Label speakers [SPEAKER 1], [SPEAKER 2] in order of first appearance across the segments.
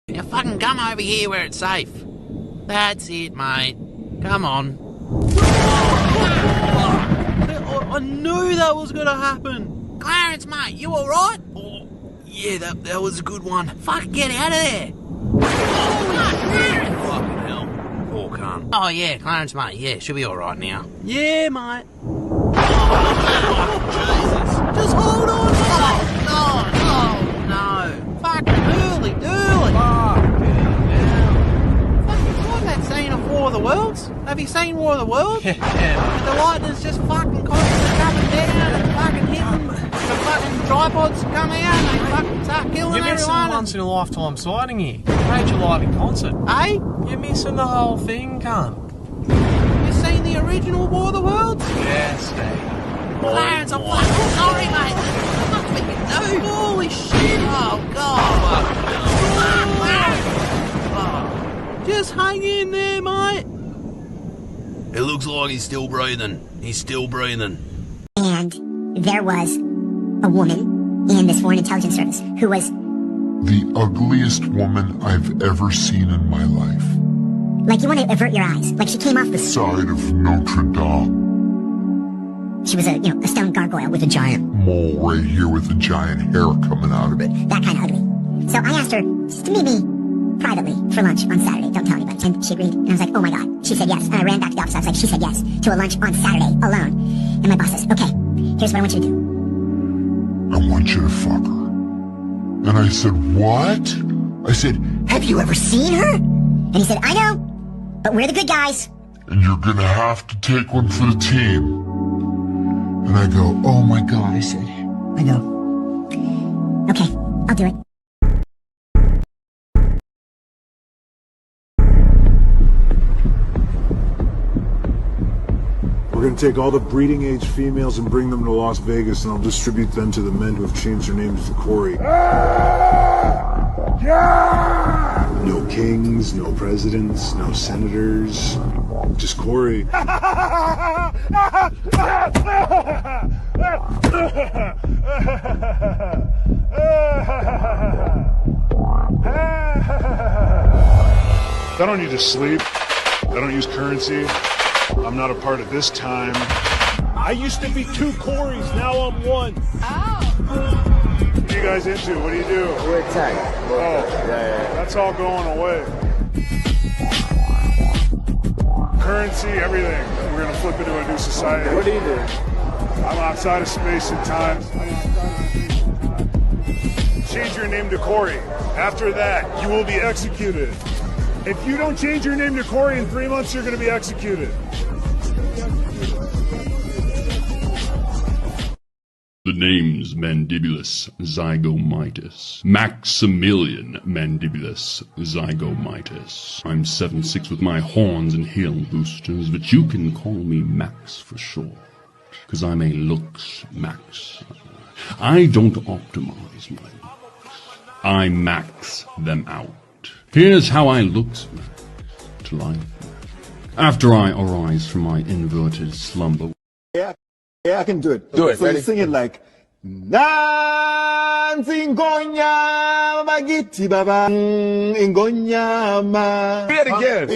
[SPEAKER 1] Now fucking come over here where it's safe. That's it, mate. Come on.
[SPEAKER 2] I knew that was gonna happen.
[SPEAKER 1] Clarence, mate, you alright?
[SPEAKER 2] Oh, yeah, that was a good one.
[SPEAKER 1] Fuck, get out of there.
[SPEAKER 2] Fucking hell. Poor cunt.
[SPEAKER 1] Oh yeah, Clarence, mate, yeah, she'll be alright now.
[SPEAKER 2] Yeah, mate.
[SPEAKER 1] Jesus. Just hold on. Oh, no. Fucking early. Fucking that scene of War of the Worlds? Have you seen War of the Worlds?
[SPEAKER 2] Yeah.
[SPEAKER 1] The lightning's just fucking constantly coming down and fucking hitting. The fucking tripods come out and they fucking start killing
[SPEAKER 2] You're missing
[SPEAKER 1] everyone.
[SPEAKER 2] a once-in-a-lifetime sighting here. Major live in concert.
[SPEAKER 1] Hey?
[SPEAKER 2] You're missing the whole thing, cunt.
[SPEAKER 1] You seen the original War of the Worlds?
[SPEAKER 2] Yes, mate.
[SPEAKER 1] Clarence, I'm fucking sorry, mate. There's nothing we can do. Holy shit. Oh, God. Just hang in there, mate.
[SPEAKER 2] It looks like he's still breathing. He's still breathing.
[SPEAKER 3] And there was a woman in this foreign intelligence service who was
[SPEAKER 4] the ugliest woman I've ever seen in my life.
[SPEAKER 3] like, you want to avert your eyes. Like, she came off the
[SPEAKER 4] Side of Notre Dame.
[SPEAKER 3] She was a stone gargoyle with a giant
[SPEAKER 4] Mole right here with a giant hair coming out of it.
[SPEAKER 3] that kind of ugly. So I asked her just to meet me privately for lunch on Saturday. Don't tell anybody. And she agreed. And I was like, oh my God. She said yes. And I ran back to the office. I was like, she said yes to a lunch on Saturday alone. And my boss says, okay, here's what I want you to do.
[SPEAKER 4] I want you to fuck her. And I said, what? I said,
[SPEAKER 3] Have you ever seen her? And he said, I know, but we're the good guys.
[SPEAKER 4] and you're gonna have to take one for the team. And I go, oh my God. I said,
[SPEAKER 3] I go, okay, I'll do it.
[SPEAKER 5] We're going to take all the breeding age females and bring them to Las Vegas, and I'll distribute them to the men who have changed their names to Corey. No kings, no presidents, no senators, just Corey. I don't need to sleep. I don't use currency. I'm not a part of this time. I used to be two Corys, now I'm one.
[SPEAKER 6] Oh.
[SPEAKER 5] What are you guys into? What do you do?
[SPEAKER 6] We're tech.
[SPEAKER 5] Oh, that's all going away. Currency, everything. We're going to flip into a new society.
[SPEAKER 6] What do you do?
[SPEAKER 5] I'm outside of space and time. Change your name to Corey. After that, you will be executed. If you don't change your name to Corey in 3 months, you're going to be executed.
[SPEAKER 6] The name's Mandibulus zygomitis. Maximilian Mandibulus zygomitis. I'm 7'6" with my horns and heel boosters, but you can call me Max for short. 'Cause I'm a looks max. I don't optimize my looks. I max them out. Here's how I looks max to life. After I arise from my inverted slumber.
[SPEAKER 7] Yeah, I can do it.
[SPEAKER 8] Do it.
[SPEAKER 7] So
[SPEAKER 8] Ready?
[SPEAKER 7] you sing it like Nanzingonya magiti baba ingonyama.
[SPEAKER 8] Say it again.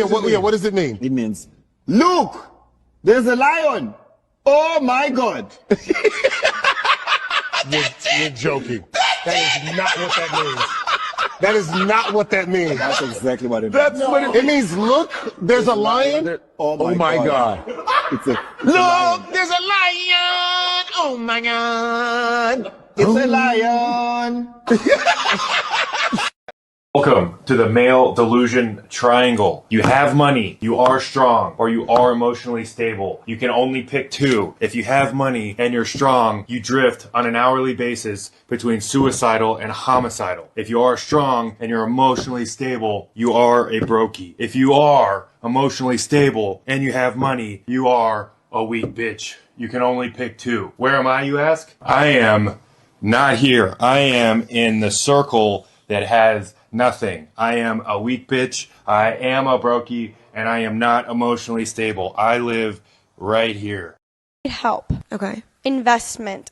[SPEAKER 8] What does it mean?
[SPEAKER 7] It means, look, there's a lion. Oh my God.
[SPEAKER 8] You're joking. That is not what that means. That is not what that means.
[SPEAKER 7] That's exactly what it means.
[SPEAKER 8] That's what it means. Look, there's a lion.
[SPEAKER 7] Oh my God. It's a
[SPEAKER 8] Look, there's a lion. Oh my God.
[SPEAKER 7] It's a lion.
[SPEAKER 9] Welcome to the male delusion triangle. You have money, you are strong, or you are emotionally stable. You can only pick two. If you have money and you're strong, you drift on an hourly basis between suicidal and homicidal. If you are strong and you're emotionally stable, you are a brokey. If you are emotionally stable and you have money, you are a weak bitch. You can only pick two. Where am I, you ask? I am not here. I am in the circle that has nothing. I am a weak bitch. I am a brokey, and I am not emotionally stable. I live right here.
[SPEAKER 10] Help.
[SPEAKER 11] Okay.
[SPEAKER 10] Investing.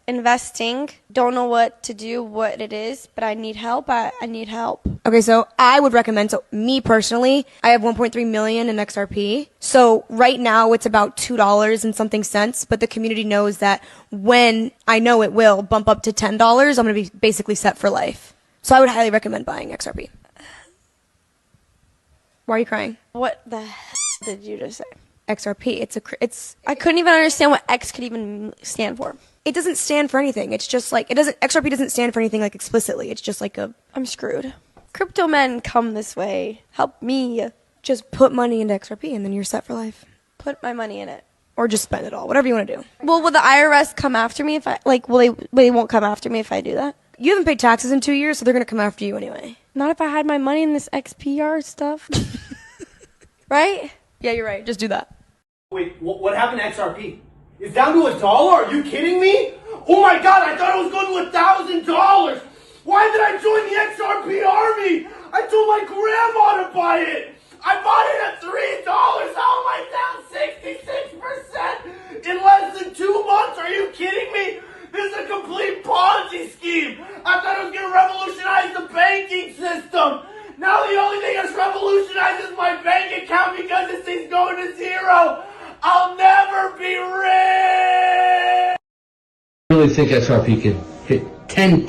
[SPEAKER 10] Don't know what to do, what it is, but I need help. I need help.
[SPEAKER 11] Okay, so I would recommend, so me personally, I have 1.3 million in XRP. So right now it's about $2 and something cents, but the community knows that when I know it will bump up to $10, I'm going to be basically set for life. So I would highly recommend buying XRP. Why are you crying?
[SPEAKER 10] What the hell did you just say?
[SPEAKER 11] XRP.
[SPEAKER 10] I couldn't even understand what X could even stand for.
[SPEAKER 11] It doesn't stand for anything. It's just like, XRP doesn't stand for anything like explicitly. It's just like
[SPEAKER 10] I'm screwed. Crypto men, come this way. Help me.
[SPEAKER 11] Just put money into XRP and then you're set for life.
[SPEAKER 10] Put my money in it.
[SPEAKER 11] Or just spend it all. Whatever you want to do.
[SPEAKER 10] Well, will the IRS come after me if they won't come after me if I do that?
[SPEAKER 11] You haven't paid taxes in 2 years, so they're going to come after you anyway.
[SPEAKER 10] Not if I had my money in this XPR stuff. Right?
[SPEAKER 11] Yeah, you're right. Just do that.
[SPEAKER 12] Wait, what happened to XRP? It's down to $1? Are you kidding me? Oh my God, I thought it was going to $1,000. Why did I join the XRP army? I told my grandma to buy it. I bought it at $3. How am I down 66% in less than 2 months? Are you kidding me? This is a complete Ponzi scheme. I thought it was going to revolutionize the banking system. Now the only thing that's revolutionized is my bank account because this thing's going to zero. I'll never be rich.
[SPEAKER 13] I really think XRP could hit $10,000.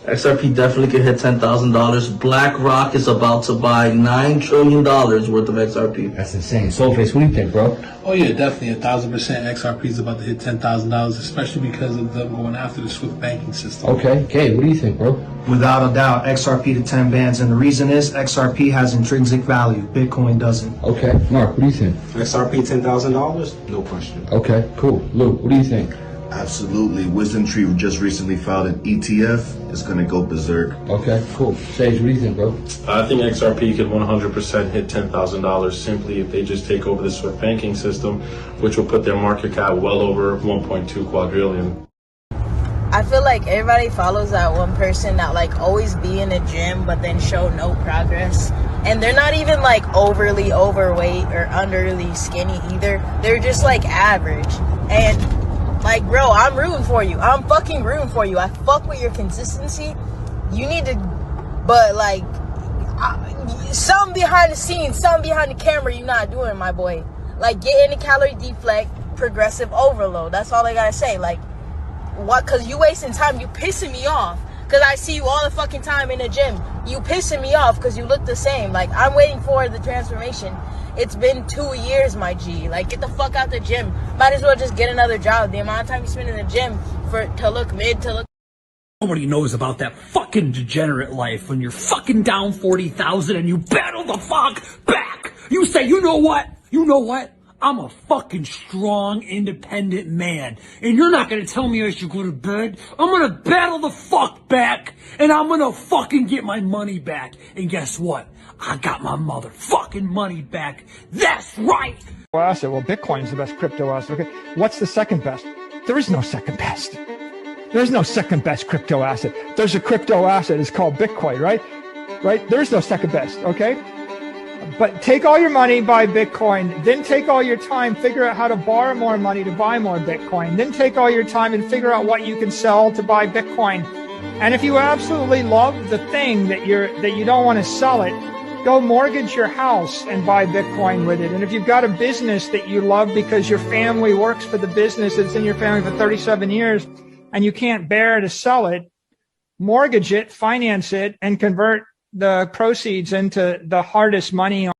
[SPEAKER 14] XRP definitely could hit $10,000. BlackRock is about to buy $9 trillion worth of XRP.
[SPEAKER 13] That's insane. Soulface, what do you think, bro?
[SPEAKER 15] Oh yeah, definitely 1,000%. XRP is about to hit $10,000, especially because of them going after the Swift banking system.
[SPEAKER 13] Okay, Kay, what do you think, bro?
[SPEAKER 16] Without a doubt, XRP to 10 bands, and the reason is XRP has intrinsic value. Bitcoin doesn't.
[SPEAKER 13] Okay, Mark, what do you think?
[SPEAKER 17] XRP $10,000? No question.
[SPEAKER 13] Okay, cool. Luke, what do you think?
[SPEAKER 18] Absolutely. Wisdom Tree just recently filed an ETF. It's going to go berserk.
[SPEAKER 13] Okay, cool. Sage, what do you think, bro?
[SPEAKER 19] I think XRP could 100% hit $10,000 simply if they just take over the Swift banking system, which will put their market cap well over 1.2 quadrillion.
[SPEAKER 20] I feel like everybody follows that one person that like always be in the gym but then show no progress. And they're not even like overly overweight or underly skinny either. They're just like average. And like, bro, I'm rooting for you. I'm fucking rooting for you. I fuck with your consistency. You need to, but like, something behind the scenes, something behind the camera you're not doing, my boy. Like, get in the calorie deflect, progressive overload. That's all I gotta say. Like, what? Cause you wasting time. You pissing me off. Cause I see you all the fucking time in the gym. You pissing me off cause you look the same. Like, I'm waiting for the transformation. It's been 2 years, my G. Like, get the fuck out the gym. Might as well just get another job. The amount of time you spend in the gym to look mid, to look...
[SPEAKER 21] Nobody knows about that fucking degenerate life when you're fucking down 40,000 and you battle the fuck back. You say, you know what? I'm a fucking strong, independent man. And you're not gonna tell me I should go to bed. I'm gonna battle the fuck back. And I'm gonna fucking get my money back. And guess what? I got my motherfucking money back. That's right.
[SPEAKER 1] Asset. Well, Bitcoin's the best crypto asset. Okay. What's the second best? There is no second best. There's no second best crypto asset. There's a crypto asset. It's called Bitcoin, right? Right? There's no second best. Okay. But take all your money, buy Bitcoin, then take all your time, figure out how to borrow more money to buy more Bitcoin, then take all your time and figure out what you can sell to buy Bitcoin. And if you absolutely love the thing that you don't want to sell it, go mortgage your house and buy Bitcoin with it. And if you've got a business that you love because your family works for the business that's in your family for 37 years and you can't bear to sell it, mortgage it, finance it, and convert the proceeds into the hardest money.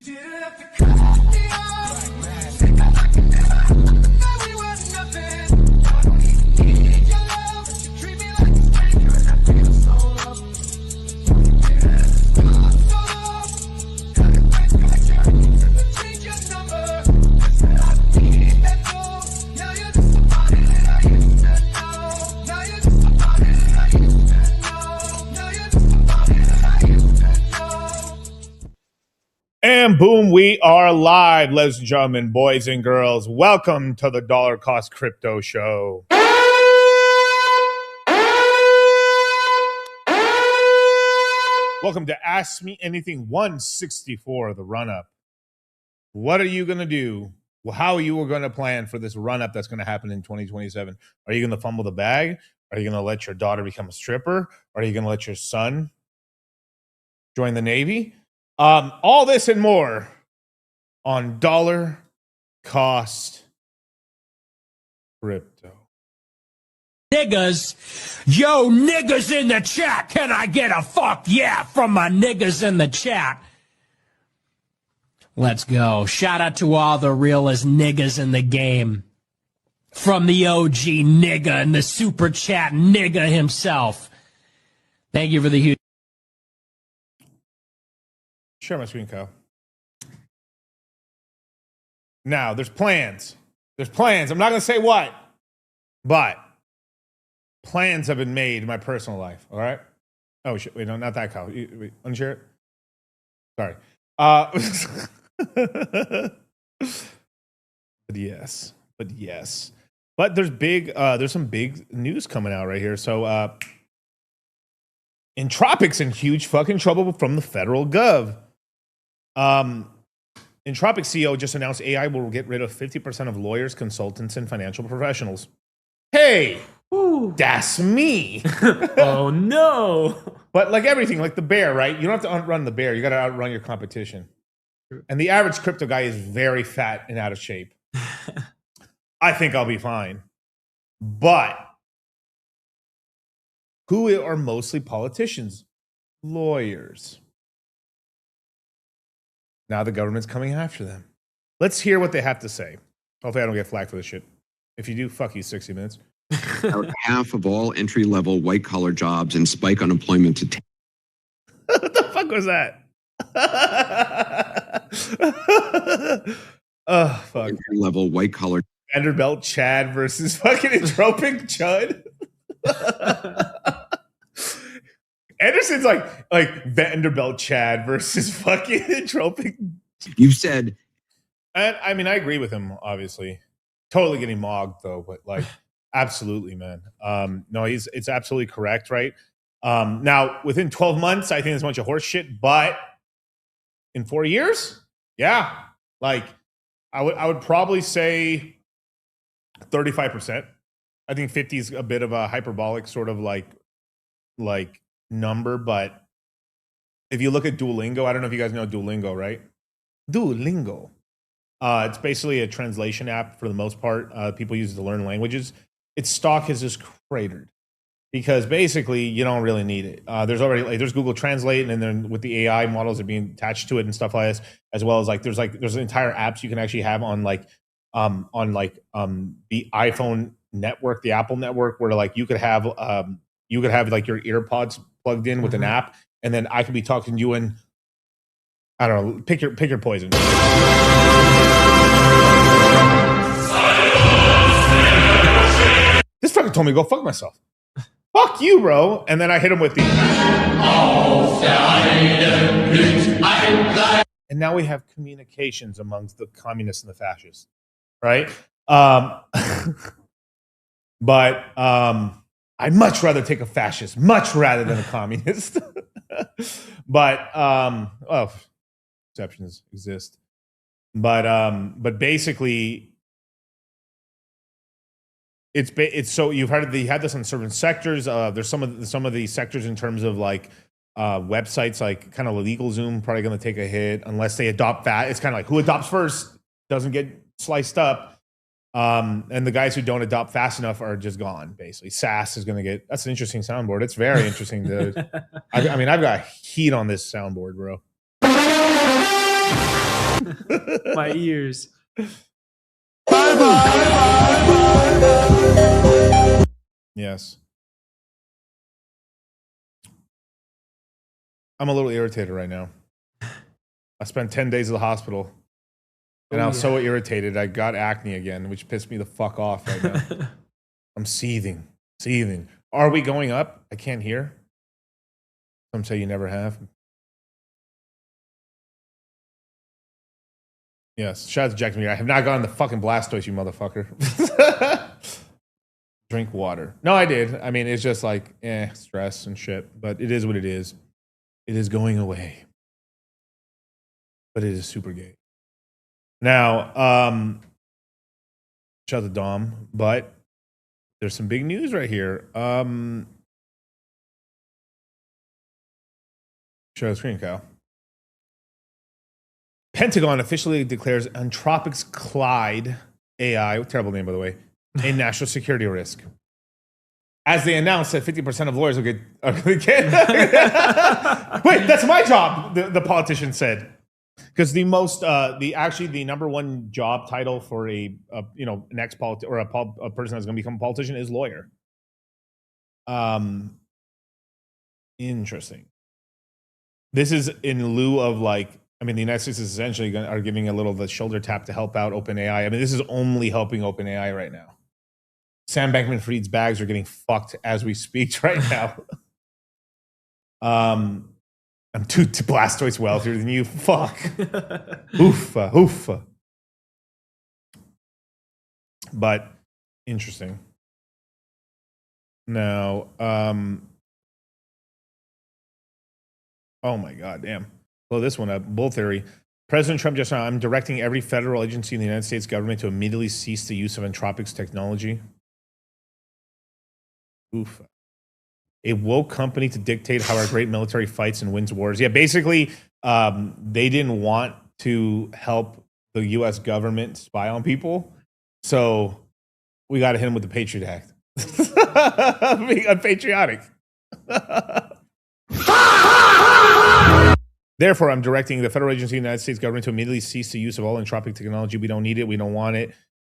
[SPEAKER 22] And boom, we are live, ladies and gentlemen, boys and girls. Welcome to the Dollar Cost Crypto Show. Welcome to Ask Me Anything 164, the run-up. What are you going to do? Well, how are you going to plan for this run-up that's going to happen in 2027? Are you going to fumble the bag? Are you going to let your daughter become a stripper? Are you going to let your son join the Navy? All this and more on Dollar Cost Crypto.
[SPEAKER 21] Niggas, yo niggas in the chat, can I get a fuck yeah from my niggas in the chat? Let's go. Shout out to all the realest niggas in the game. From the OG nigga and the super chat nigga himself. Thank you for the huge.
[SPEAKER 22] Share my screen, Kyle. Now, there's plans. There's plans. I'm not going to say what, but plans have been made in my personal life, all right? Oh, shit. Wait, no, not that, Kyle. Wait, unshare it? Sorry. But yes. But there's some big news coming out right here. So, Entropic's in huge fucking trouble from the federal gov. Entropic CEO just announced AI will get rid of 50% of lawyers, consultants, and financial professionals. Hey, that's me.
[SPEAKER 23] Oh no.
[SPEAKER 22] But like everything, like the bear, right? You don't have to outrun the bear. You got to outrun your competition. And the average crypto guy is very fat and out of shape. I think I'll be fine. But who are mostly politicians? Lawyers. Now the government's coming after them. Let's hear what they have to say. Hopefully I don't get flagged for this shit. If you do, fuck you, 60 minutes.
[SPEAKER 24] About half of all entry-level white-collar jobs and spike unemployment to
[SPEAKER 22] What the fuck was that? Oh, fuck.
[SPEAKER 24] Entry-level white-collar.
[SPEAKER 22] Vanderbilt Chad versus fucking Entropic Chud. Anderson's like Vanderbilt Chad versus fucking Entropic.
[SPEAKER 24] You've said.
[SPEAKER 22] And I mean, I agree with him, obviously. Totally getting mogged, though, but like, absolutely, man. No, it's absolutely correct, right? Now, within 12 months, I think it's a bunch of horse shit, but in 4 years, yeah. Like, I would probably say 35%. I think 50 is a bit of a hyperbolic sort of like number, but if you look at Duolingo, I don't know if you guys know Duolingo, right? Duolingo. It's basically a translation app for the most part. People use it to learn languages. Its stock has just cratered because basically you don't really need it. There's already there's Google Translate, and then with the AI models that are being attached to it and stuff like this, as well as there's entire apps you can actually have on the iPhone network, the Apple network, where like you could have like your earpods plugged in with an app, and then I could be talking to you in, I don't know, pick your poison. told me to go fuck myself. Fuck you, bro. And then I hit him with the... And now we have communications amongst the communists and the fascists, right? But I'd much rather take a fascist, much rather than a communist. But, well, exceptions exist. But basically... It's so you've heard they had this on certain sectors. There's some of the sectors in terms of like websites, like kind of LegalZoom, probably going to take a hit unless they adopt that. It's kind of like who adopts first doesn't get sliced up, and the guys who don't adopt fast enough are just gone. Basically, SAS is going to get. That's an interesting soundboard. It's very interesting. I mean, I've got heat on this soundboard, bro.
[SPEAKER 23] My ears.
[SPEAKER 22] Yes. I'm a little irritated right now. I spent 10 days at the hospital. And I was so irritated. I got acne again, which pissed me the fuck off right now. I'm seething. Are we going up? I can't hear. Some say you never have. Yes. Shout out to Jack Me. I have not gotten the fucking Blastoise, you motherfucker. Drink water. No, I did. I mean, it's just like, stress and shit. But it is what it is. It is going away. But it is super gay. Now, shout out to Dom. But there's some big news right here. Show the screen, Kyle. Pentagon officially declares Anthropic's Clyde AI, terrible name by the way, a national security risk. As they announced that 50% of lawyers are going to get wait, that's my job, the politician said. Because the number one job title for an ex-politician or a person that's going to become a politician is lawyer. Interesting. This is in lieu of the United States is essentially are giving a little of a shoulder tap to help out OpenAI. I mean, this is only helping OpenAI right now. Sam Bankman-Fried's bags are getting fucked as we speak right now. I'm too Blastoise wealthier than you. Fuck. Oofa. But interesting. Now, oh my god, damn. Blow this one up. Bull theory. President Trump just said, I'm directing every federal agency in the United States government to immediately cease the use of Anthropic's technology. Oof. A woke company to dictate how our great military fights and wins wars. Yeah, basically, they didn't want to help the U.S. government spy on people. So we got to hit them with the Patriot Act. Being unpatriotic. Therefore, I'm directing the federal agency of the United States government to immediately cease the use of all Anthropic technology. We don't need it. We don't want it.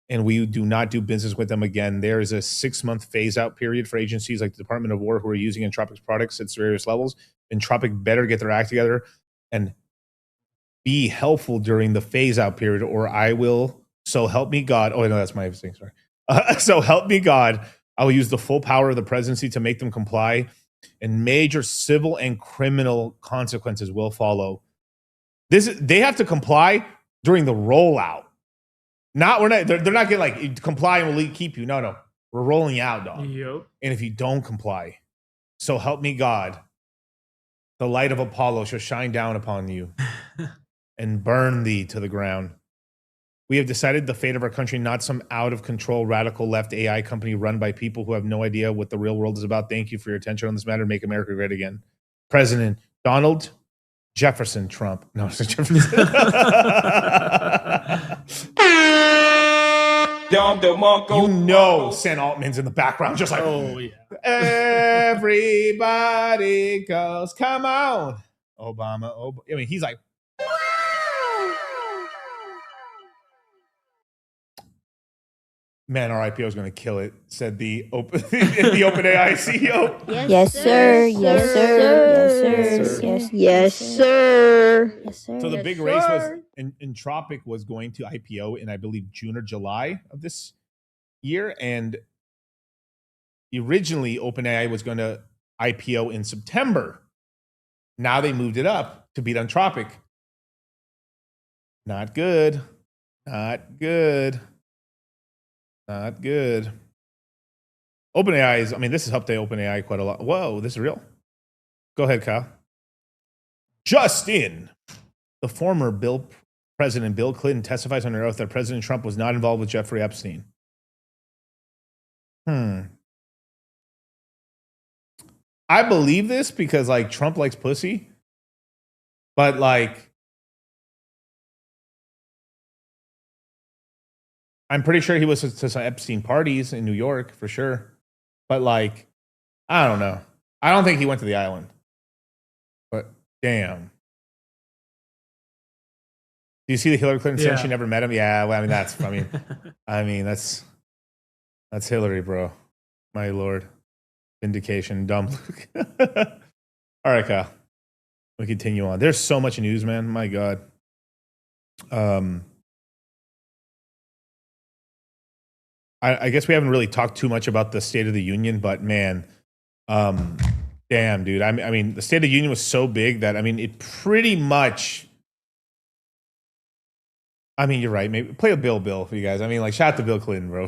[SPEAKER 22] And we do not do business with them again. There is a 6-month phase-out period for agencies like the Department of War who are using Anthropic's products at various levels. Anthropic better get their act together and be helpful during the phase-out period, or I will, so help me God. Oh, no, that's my thing, sorry. So help me God, I will use the full power of the presidency to make them comply, and major civil and criminal consequences will follow. They have to comply during the rollout. They're not getting comply and we'll keep you. No. We're rolling out, dog.
[SPEAKER 23] Yep.
[SPEAKER 22] And if you don't comply, so help me God, the light of Apollo shall shine down upon you and burn thee to the ground. We have decided the fate of our country, not some out of control radical left AI company run by people who have no idea what the real world is about. Thank you for your attention on this matter. Make America great again. President Donald Jefferson Trump. No, it's Jefferson. You know Sam Altman's in the background just like,
[SPEAKER 23] oh yeah.
[SPEAKER 22] Everybody goes, come on. Obama. I mean, he's like, man, our IPO is going to kill it, said the OpenAI CEO.
[SPEAKER 10] Yes, sir. Yes, sir. Yes, sir.
[SPEAKER 22] So the big race was, Anthropic was going to IPO in, I believe, June or July of this year. And originally OpenAI was going to IPO in September. Now they moved it up to beat Anthropic. Not good. Not good. Not good. OpenAI is, I mean, this has helped OpenAI quite a lot. Whoa, this is real. Go ahead, Kyle. Just in, the former President Bill Clinton testifies under oath that President Trump was not involved with Jeffrey Epstein. I believe this because, like, Trump likes pussy. But, like, I'm pretty sure he was to some Epstein parties in New York, for sure. But, like, I don't know. I don't think he went to the island. But, damn. Do you see the Hillary Clinton saying she never met him? Yeah, well, I mean, that's, that's Hillary, bro. My lord. Vindication, dumb Luke. All right, Kyle. We continue on. There's so much news, man. My God. I guess we haven't really talked too much about the State of the Union, but man, damn, dude. I mean, the State of the Union was so big that, I mean, it pretty much. I mean, you're right. Maybe play a Bill for you guys. I mean, like, shout out to Bill Clinton, bro.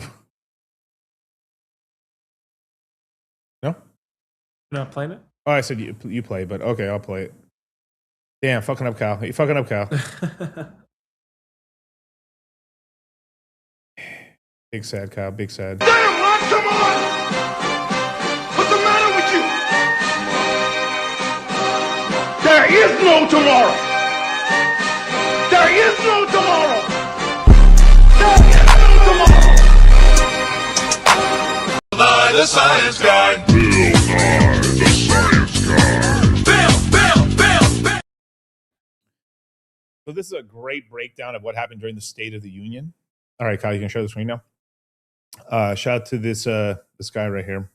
[SPEAKER 22] No?
[SPEAKER 23] You're not playing it?
[SPEAKER 22] Oh, I said you play, but okay, I'll play it. Damn, fucking up, Kyle. You fucking up, Kyle. Big sad, Kyle. Big sad.
[SPEAKER 2] Damn, Ron, come on! What's the matter with you? There is no tomorrow! There is no tomorrow! There is no tomorrow! By the science guy. Bill Nye, the science guy. Bill.
[SPEAKER 22] So this is a great breakdown of what happened during the State of the Union. All right, Kyle, you can share the screen now. Shout out to this guy right here.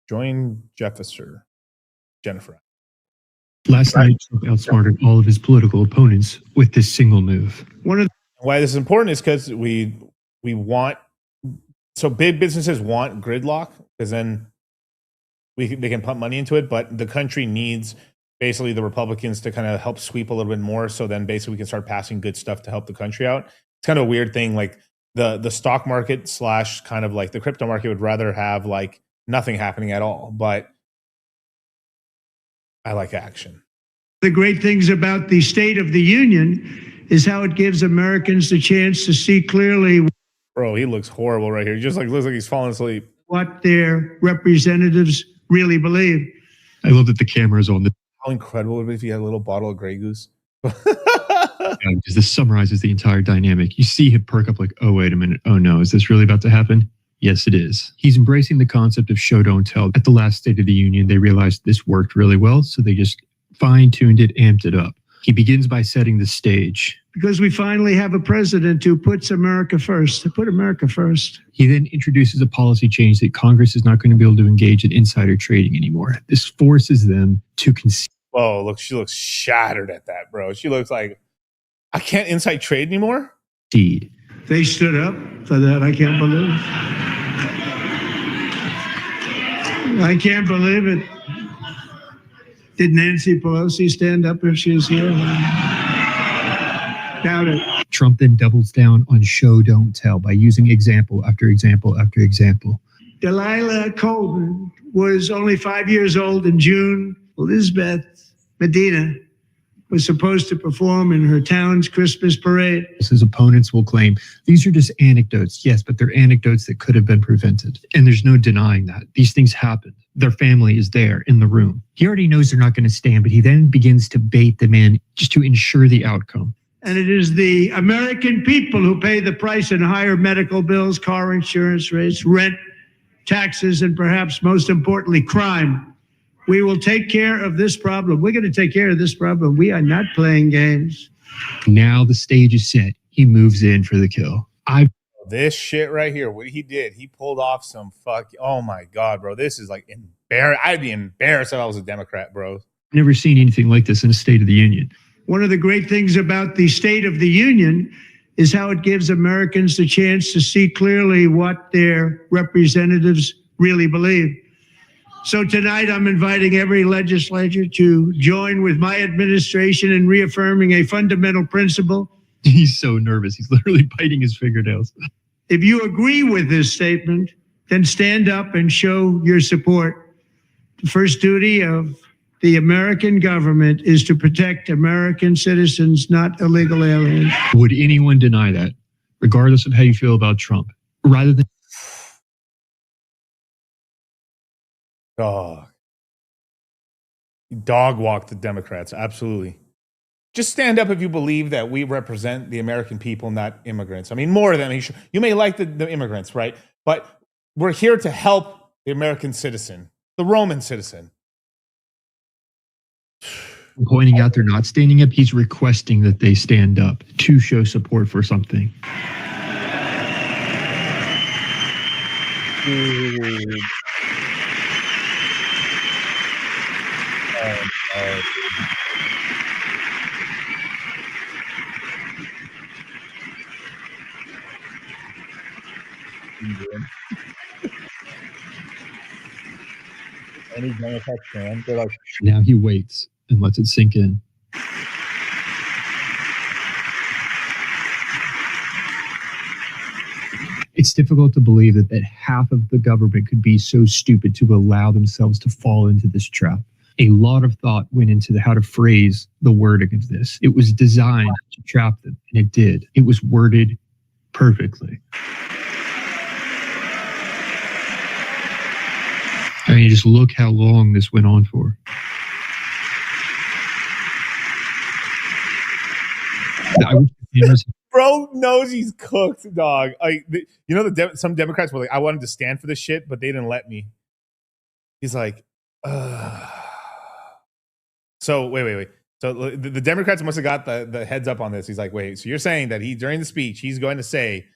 [SPEAKER 22] Join Jennifer.
[SPEAKER 3] Last night, Trump outsmarted all of his political opponents with this single move.
[SPEAKER 22] Why this is important is because we want, so big businesses want gridlock because then they can pump money into it, but the country needs basically the Republicans to kind of help sweep a little bit more, so then basically we can start passing good stuff to help the country out. It's kind of a weird thing, like the stock market / kind of like the crypto market would rather have like nothing happening at all, but I like action.
[SPEAKER 4] The great things about the State of the Union is how it gives Americans the chance to see clearly.
[SPEAKER 22] Bro, he looks horrible right here. He just like looks like he's falling asleep.
[SPEAKER 4] What their representatives really believe.
[SPEAKER 3] I love that the camera is on.
[SPEAKER 22] How incredible would it be if you had a little bottle of Grey Goose?
[SPEAKER 3] Because this summarizes the entire dynamic. You see him perk up like, oh, wait a minute. Oh, no. Is this really about to happen? Yes, it is. He's embracing the concept of show, don't tell. At the last State of the Union, they realized this worked really well, so they just fine-tuned it, amped it up. He begins by setting the stage.
[SPEAKER 4] Because we finally have a president who puts America first. To put America first.
[SPEAKER 3] He then introduces a policy change that Congress is not going to be able to engage in insider trading anymore. This forces them to concede.
[SPEAKER 22] Whoa, look, she looks shattered at that, bro. She looks like, I can't inside trade anymore?
[SPEAKER 4] They stood up for that. I can't believe it. I can't believe it. Did Nancy Pelosi stand up if she was here? Doubt it.
[SPEAKER 3] Trump then doubles down on show, don't tell by using example after example after example.
[SPEAKER 4] Delilah Colvin was only 5 years old in June. Elizabeth Medina was supposed to perform in her town's Christmas parade.
[SPEAKER 3] His opponents will claim these are just anecdotes. Yes, but they're anecdotes that could have been prevented. And there's no denying that. These things happened. Their family is there in the room. He already knows they're not going to stand, but he then begins to bait them in just to ensure the outcome.
[SPEAKER 4] And it is the American people who pay the price in higher medical bills, car insurance rates, rent, taxes, and perhaps most importantly, crime. We will take care of this problem. We're going to take care of this problem. We are not playing games.
[SPEAKER 3] Now the stage is set. He moves in for the kill.
[SPEAKER 22] This shit right here, what he did, he pulled off some oh my God, bro. This is like embarrassing. I'd be embarrassed if I was a Democrat, bro.
[SPEAKER 3] Never seen anything like this in a State of the Union.
[SPEAKER 4] One of the great things about the State of the Union is how it gives Americans the chance to see clearly what their representatives really believe. So tonight I'm inviting every legislator to join with my administration in reaffirming a fundamental principle.
[SPEAKER 3] He's so nervous. He's literally biting his fingernails.
[SPEAKER 4] If you agree with this statement, then stand up and show your support. The first duty of the American government is to protect American citizens, not illegal aliens.
[SPEAKER 3] Would anyone deny that, regardless of how you feel about Trump? Rather than
[SPEAKER 22] dog walk the Democrats, absolutely. Just stand up if you believe that we represent the American people, not immigrants. I mean, more than you may like the immigrants, right? But we're here to help the American citizen, the Roman citizen.
[SPEAKER 3] pointing out they're not standing up, he's requesting that they stand up to show support for something.
[SPEAKER 22] Any Democrat fan, they're like,
[SPEAKER 3] now he waits and lets it sink in. It's difficult to believe that half of the government could be so stupid to allow themselves to fall into this trap. A lot of thought went into how to phrase the wording of this. It was designed to trap them, and it did. It was worded perfectly. I mean, just look how long this went on for.
[SPEAKER 22] Bro knows he's cooked, dog. Like, you know, some Democrats were like, I wanted to stand for this shit, but they didn't let me. He's like, So wait. So the Democrats must have got the heads up on this. He's like, wait, so you're saying that during the speech, he's going to say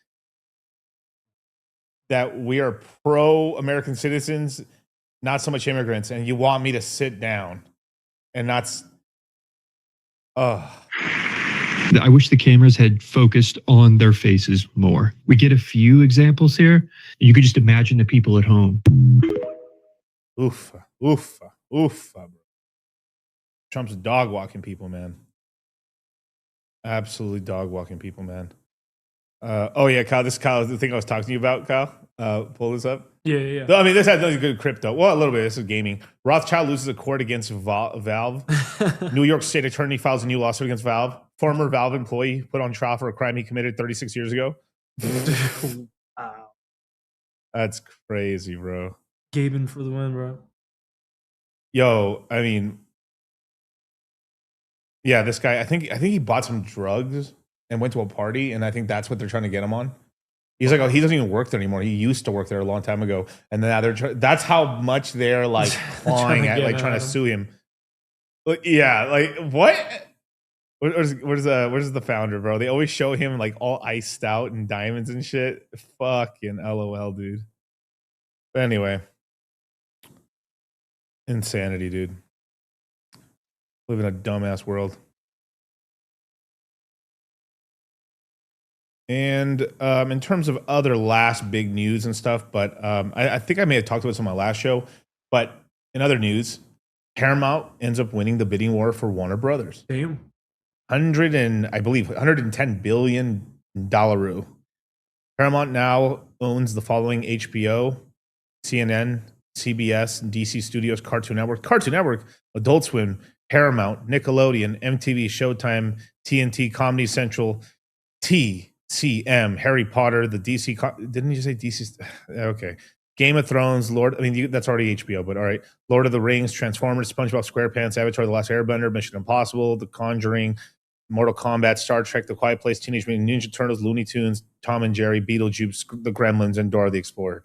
[SPEAKER 22] that we are pro-American citizens, not so much immigrants, and you want me to sit down and not...
[SPEAKER 3] I wish the cameras had focused on their faces more. We get a few examples here. You could just imagine the people at home.
[SPEAKER 22] Bro. Trump's dog walking people, man. Absolutely dog walking people, man. Oh yeah, Kyle. This Kyle is the thing I was talking to you about, Kyle. Pull this up.
[SPEAKER 23] Yeah.
[SPEAKER 22] I mean, this has nothing good crypto. Well, a little bit. This is gaming. Rothschild loses a court against Valve. New York State attorney files a new lawsuit against Valve. Former Valve employee put on trial for a crime he committed 36 years ago.
[SPEAKER 23] Wow.
[SPEAKER 22] That's crazy, bro.
[SPEAKER 23] Gaben for the win, bro.
[SPEAKER 22] Yo, I mean, yeah, this guy. I think he bought some drugs and went to a party, and I think that's what they're trying to get him on. He's like, oh, he doesn't even work there anymore. He used to work there a long time ago, and now that's how much they're like clawing at, like trying to sue him. Like, yeah, like what? Where's the founder, bro? They always show him like all iced out and diamonds and shit. Fucking LOL, dude. But anyway, insanity, dude. Live in a dumbass world. And in terms of other last big news and stuff, but I think I may have talked about this on my last show. But in other news, Paramount ends up winning the bidding war for Warner Brothers.
[SPEAKER 23] Damn.
[SPEAKER 22] $110 billion. Paramount now owns the following: HBO, CNN, CBS, DC Studios, Cartoon Network, Adult Swim, Paramount, Nickelodeon, MTV, Showtime, TNT, Comedy Central, TCM, Harry Potter, the DC. Didn't you say DC? Okay. Game of Thrones, that's already HBO, but all right. Lord of the Rings, Transformers, SpongeBob SquarePants, Avatar: The Last Airbender, Mission Impossible, The Conjuring, Mortal Kombat, Star Trek, The Quiet Place, Teenage Mutant Ninja Turtles, Looney Tunes, Tom and Jerry, Beetlejuice, The Gremlins, and Dora the Explorer.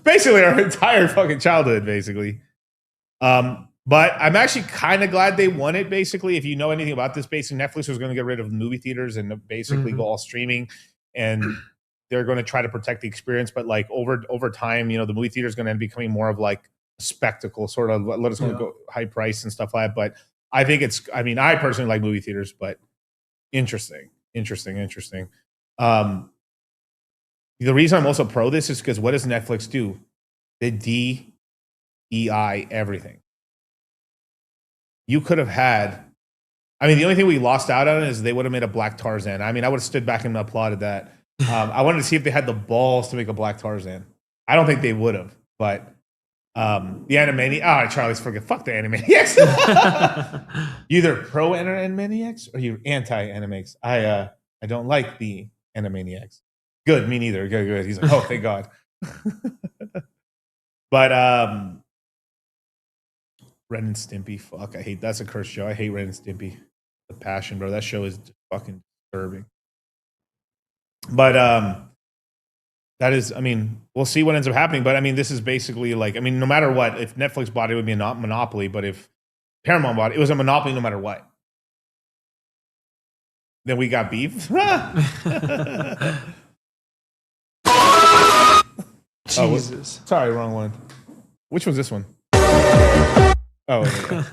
[SPEAKER 22] Basically, our entire fucking childhood, basically. But I'm actually kind of glad they won it, basically. If you know anything about this, basically, Netflix was going to get rid of movie theaters and basically go all streaming. And they're going to try to protect the experience. But like over time, the movie theater is going to end up becoming more of like a spectacle, sort of let us go high price and stuff like that. But I think I personally like movie theaters, but interesting. The reason I'm also pro this is because what does Netflix do? They DEI everything. You could have had. I mean, the only thing we lost out on is they would have made a black Tarzan. I mean, I would have stood back and applauded that. I wanted to see if they had the balls to make a black Tarzan. I don't think they would have, but the Animaniacs. All right, Charlie's forget. Fuck the Animaniacs. You either pro Animaniacs or you anti Animaniacs. I don't like the Animaniacs. Good, me neither. Good. He's like, oh, thank God. But Ren and Stimpy, fuck, I hate that's a cursed show. I hate Ren and Stimpy. The passion, bro. That show is fucking disturbing. But that is, I mean, we'll see what ends up happening. But I mean, this is basically like, I mean, no matter what, if Netflix bought it, it would be a monopoly. But if Paramount bought it, it was a monopoly no matter what. Then we got beef.
[SPEAKER 23] Jesus.
[SPEAKER 22] Sorry, wrong one. Which was this one? Oh, yeah.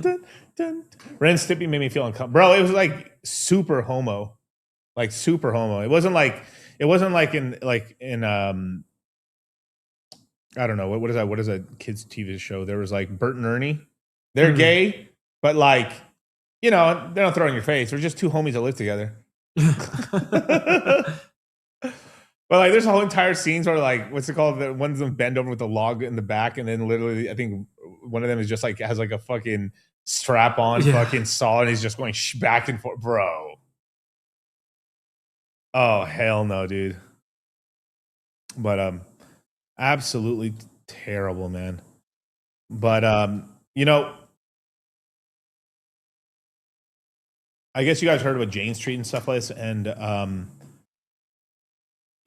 [SPEAKER 22] Ren and Stimpy made me feel uncomfortable. Bro, it was like super homo. Like super homo. It wasn't like in I don't know, what is that? What is a kids TV show? There was like Bert and Ernie. They're gay, but like, you know, they don't throw it in your face. They're just two homies that live together. But like, there's a whole entire scenes where like, what's it called? One of them bend over with a log in the back, and then literally, I think one of them is just like has like a fucking strap on fucking saw, and he's just going back and forth, bro. Oh hell no, dude. But absolutely terrible, man. But you know, I guess you guys heard about Jane Street and stuff like this, and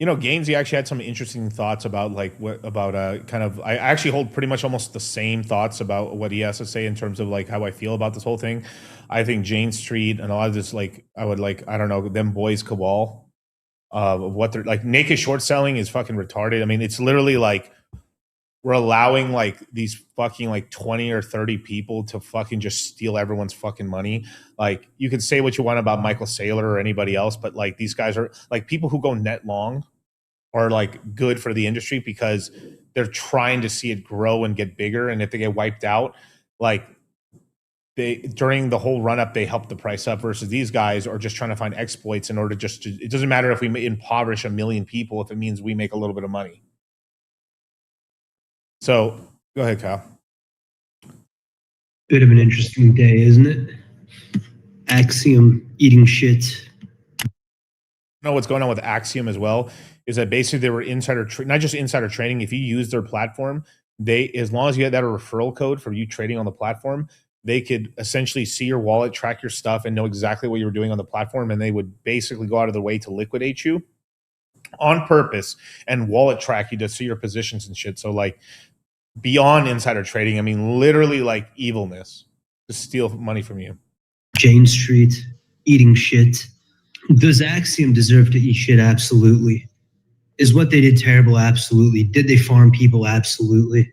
[SPEAKER 22] you know, Gaines, he actually had some interesting thoughts about like what about kind of. I actually hold pretty much almost the same thoughts about what he has to say in terms of like how I feel about this whole thing. I think Jane Street and a lot of this, like I would like, I don't know, them boys cabal of what they're like. Naked short selling is fucking retarded. I mean, it's literally like we're allowing like these fucking like 20 or 30 people to fucking just steal everyone's fucking money. Like you can say what you want about Michael Saylor or anybody else, but like these guys are like people who go net long are like good for the industry because they're trying to see it grow and get bigger. And if they get wiped out, like they during the whole run up, they help the price up versus these guys are just trying to find exploits in order just to, it doesn't matter if we impoverish 1 million people if it means we make a little bit of money. So go ahead, Kyle.
[SPEAKER 5] Bit of an interesting day, isn't it? Axiom eating shit.
[SPEAKER 22] You know what's going on with Axiom as well is that basically they were not just insider trading. If you use their platform, they, as long as you had that referral code for you trading on the platform, they could essentially see your wallet, track your stuff, and know exactly what you were doing on the platform, and they would basically go out of their way to liquidate you on purpose and wallet track you to see your positions and shit. So like beyond insider trading, I mean literally like evilness to steal money from you.
[SPEAKER 5] Jane Street, eating shit. Does Axiom deserve to eat shit? Absolutely. Is what they did terrible? Absolutely. Did they farm people? Absolutely.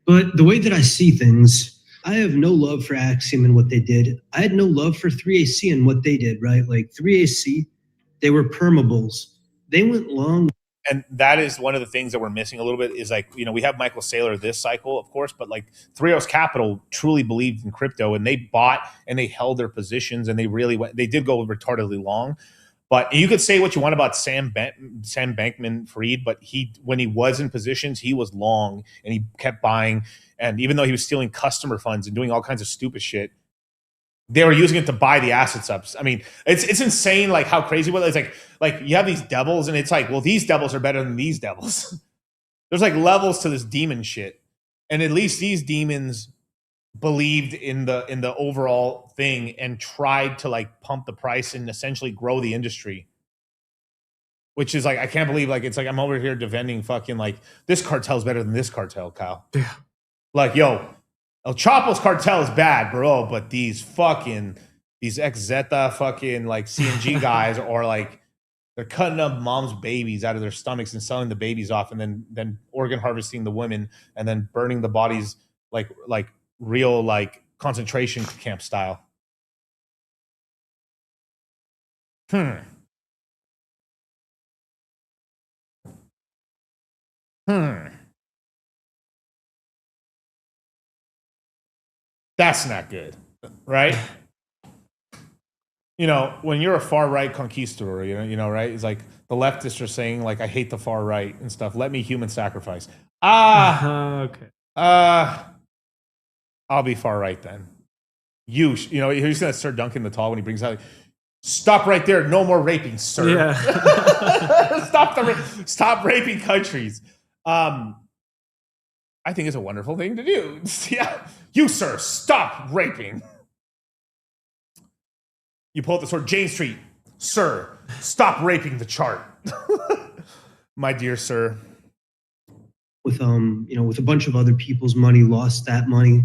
[SPEAKER 5] But the way that I see things, I have no love for Axiom and what they did. I had no love for 3AC and what they did, right? Like 3AC, they were permabulls. They went long.
[SPEAKER 22] And that is one of the things that we're missing a little bit is like, you know, we have Michael Saylor this cycle, of course, but like 3O's Capital truly believed in crypto and they bought and they held their positions and they really went, they did go retardedly long. But you could say what you want about Sam Bankman-Fried, but when he was in positions, he was long and he kept buying. And even though he was stealing customer funds and doing all kinds of stupid shit, they were using it to buy the assets up. I mean, it's insane, like how crazy it was. It's like you have these devils, and it's like, well, these devils are better than these devils. There's like levels to this demon shit, and at least these demons believed in the overall thing and tried to like pump the price and essentially grow the industry. Which is like, I can't believe like it's like I'm over here defending fucking like this cartel's better than this cartel, Kyle.
[SPEAKER 23] Yeah.
[SPEAKER 22] Like, yo, El Chapo's cartel is bad, bro, but these ex-Zeta fucking like CNG guys are like, they're cutting up mom's babies out of their stomachs and selling the babies off and then organ harvesting the women and then burning the bodies like real like concentration camp style. That's not good, right? You know, when you're a far right conquistador, you know, right? It's like the leftists are saying, like, I hate the far right and stuff. Let me human sacrifice.
[SPEAKER 23] Okay.
[SPEAKER 22] I'll be far right then. You know, he's gonna start dunking the tall when he brings out. Stop right there! No more raping, sir.
[SPEAKER 23] Yeah.
[SPEAKER 22] Stop raping countries. I think it's a wonderful thing to do. Yeah, you sir, stop raping. You pull out the sword, Jane Street, sir, stop raping the chart. My dear sir.
[SPEAKER 5] With with a bunch of other people's money, lost that money,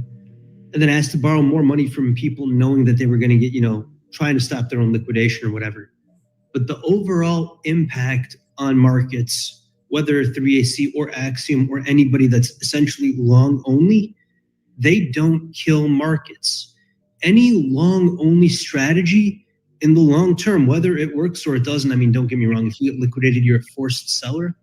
[SPEAKER 5] and then asked to borrow more money from people knowing that they were going to get, trying to stop their own liquidation or whatever. But the overall impact on markets, whether 3AC or Axiom or anybody that's essentially long only, they don't kill markets. Any long only strategy in the long term, whether it works or it doesn't, I mean, don't get me wrong, if you get liquidated, you're a forced seller.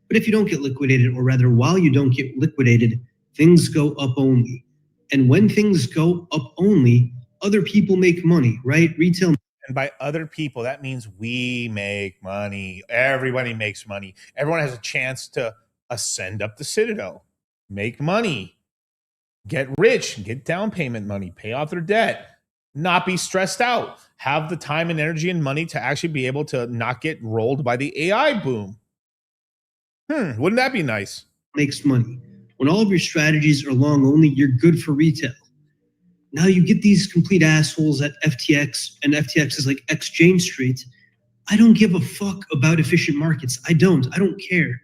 [SPEAKER 5] But if you don't get liquidated, or rather, while you don't get liquidated, things go up only. And when things go up only, other people make money, right? Retail.
[SPEAKER 22] And by other people, that means we make money. Everybody makes money. Everyone has a chance to ascend up the citadel, make money, get rich, get down payment money, pay off their debt, not be stressed out, have the time and energy and money to actually be able to not get rolled by the AI boom. Wouldn't that be nice?
[SPEAKER 5] Makes money. When all of your strategies are long only, you're good for retail. Now you get these complete assholes at FTX, and FTX is like Exchange Street. I don't give a fuck about efficient markets. I don't care.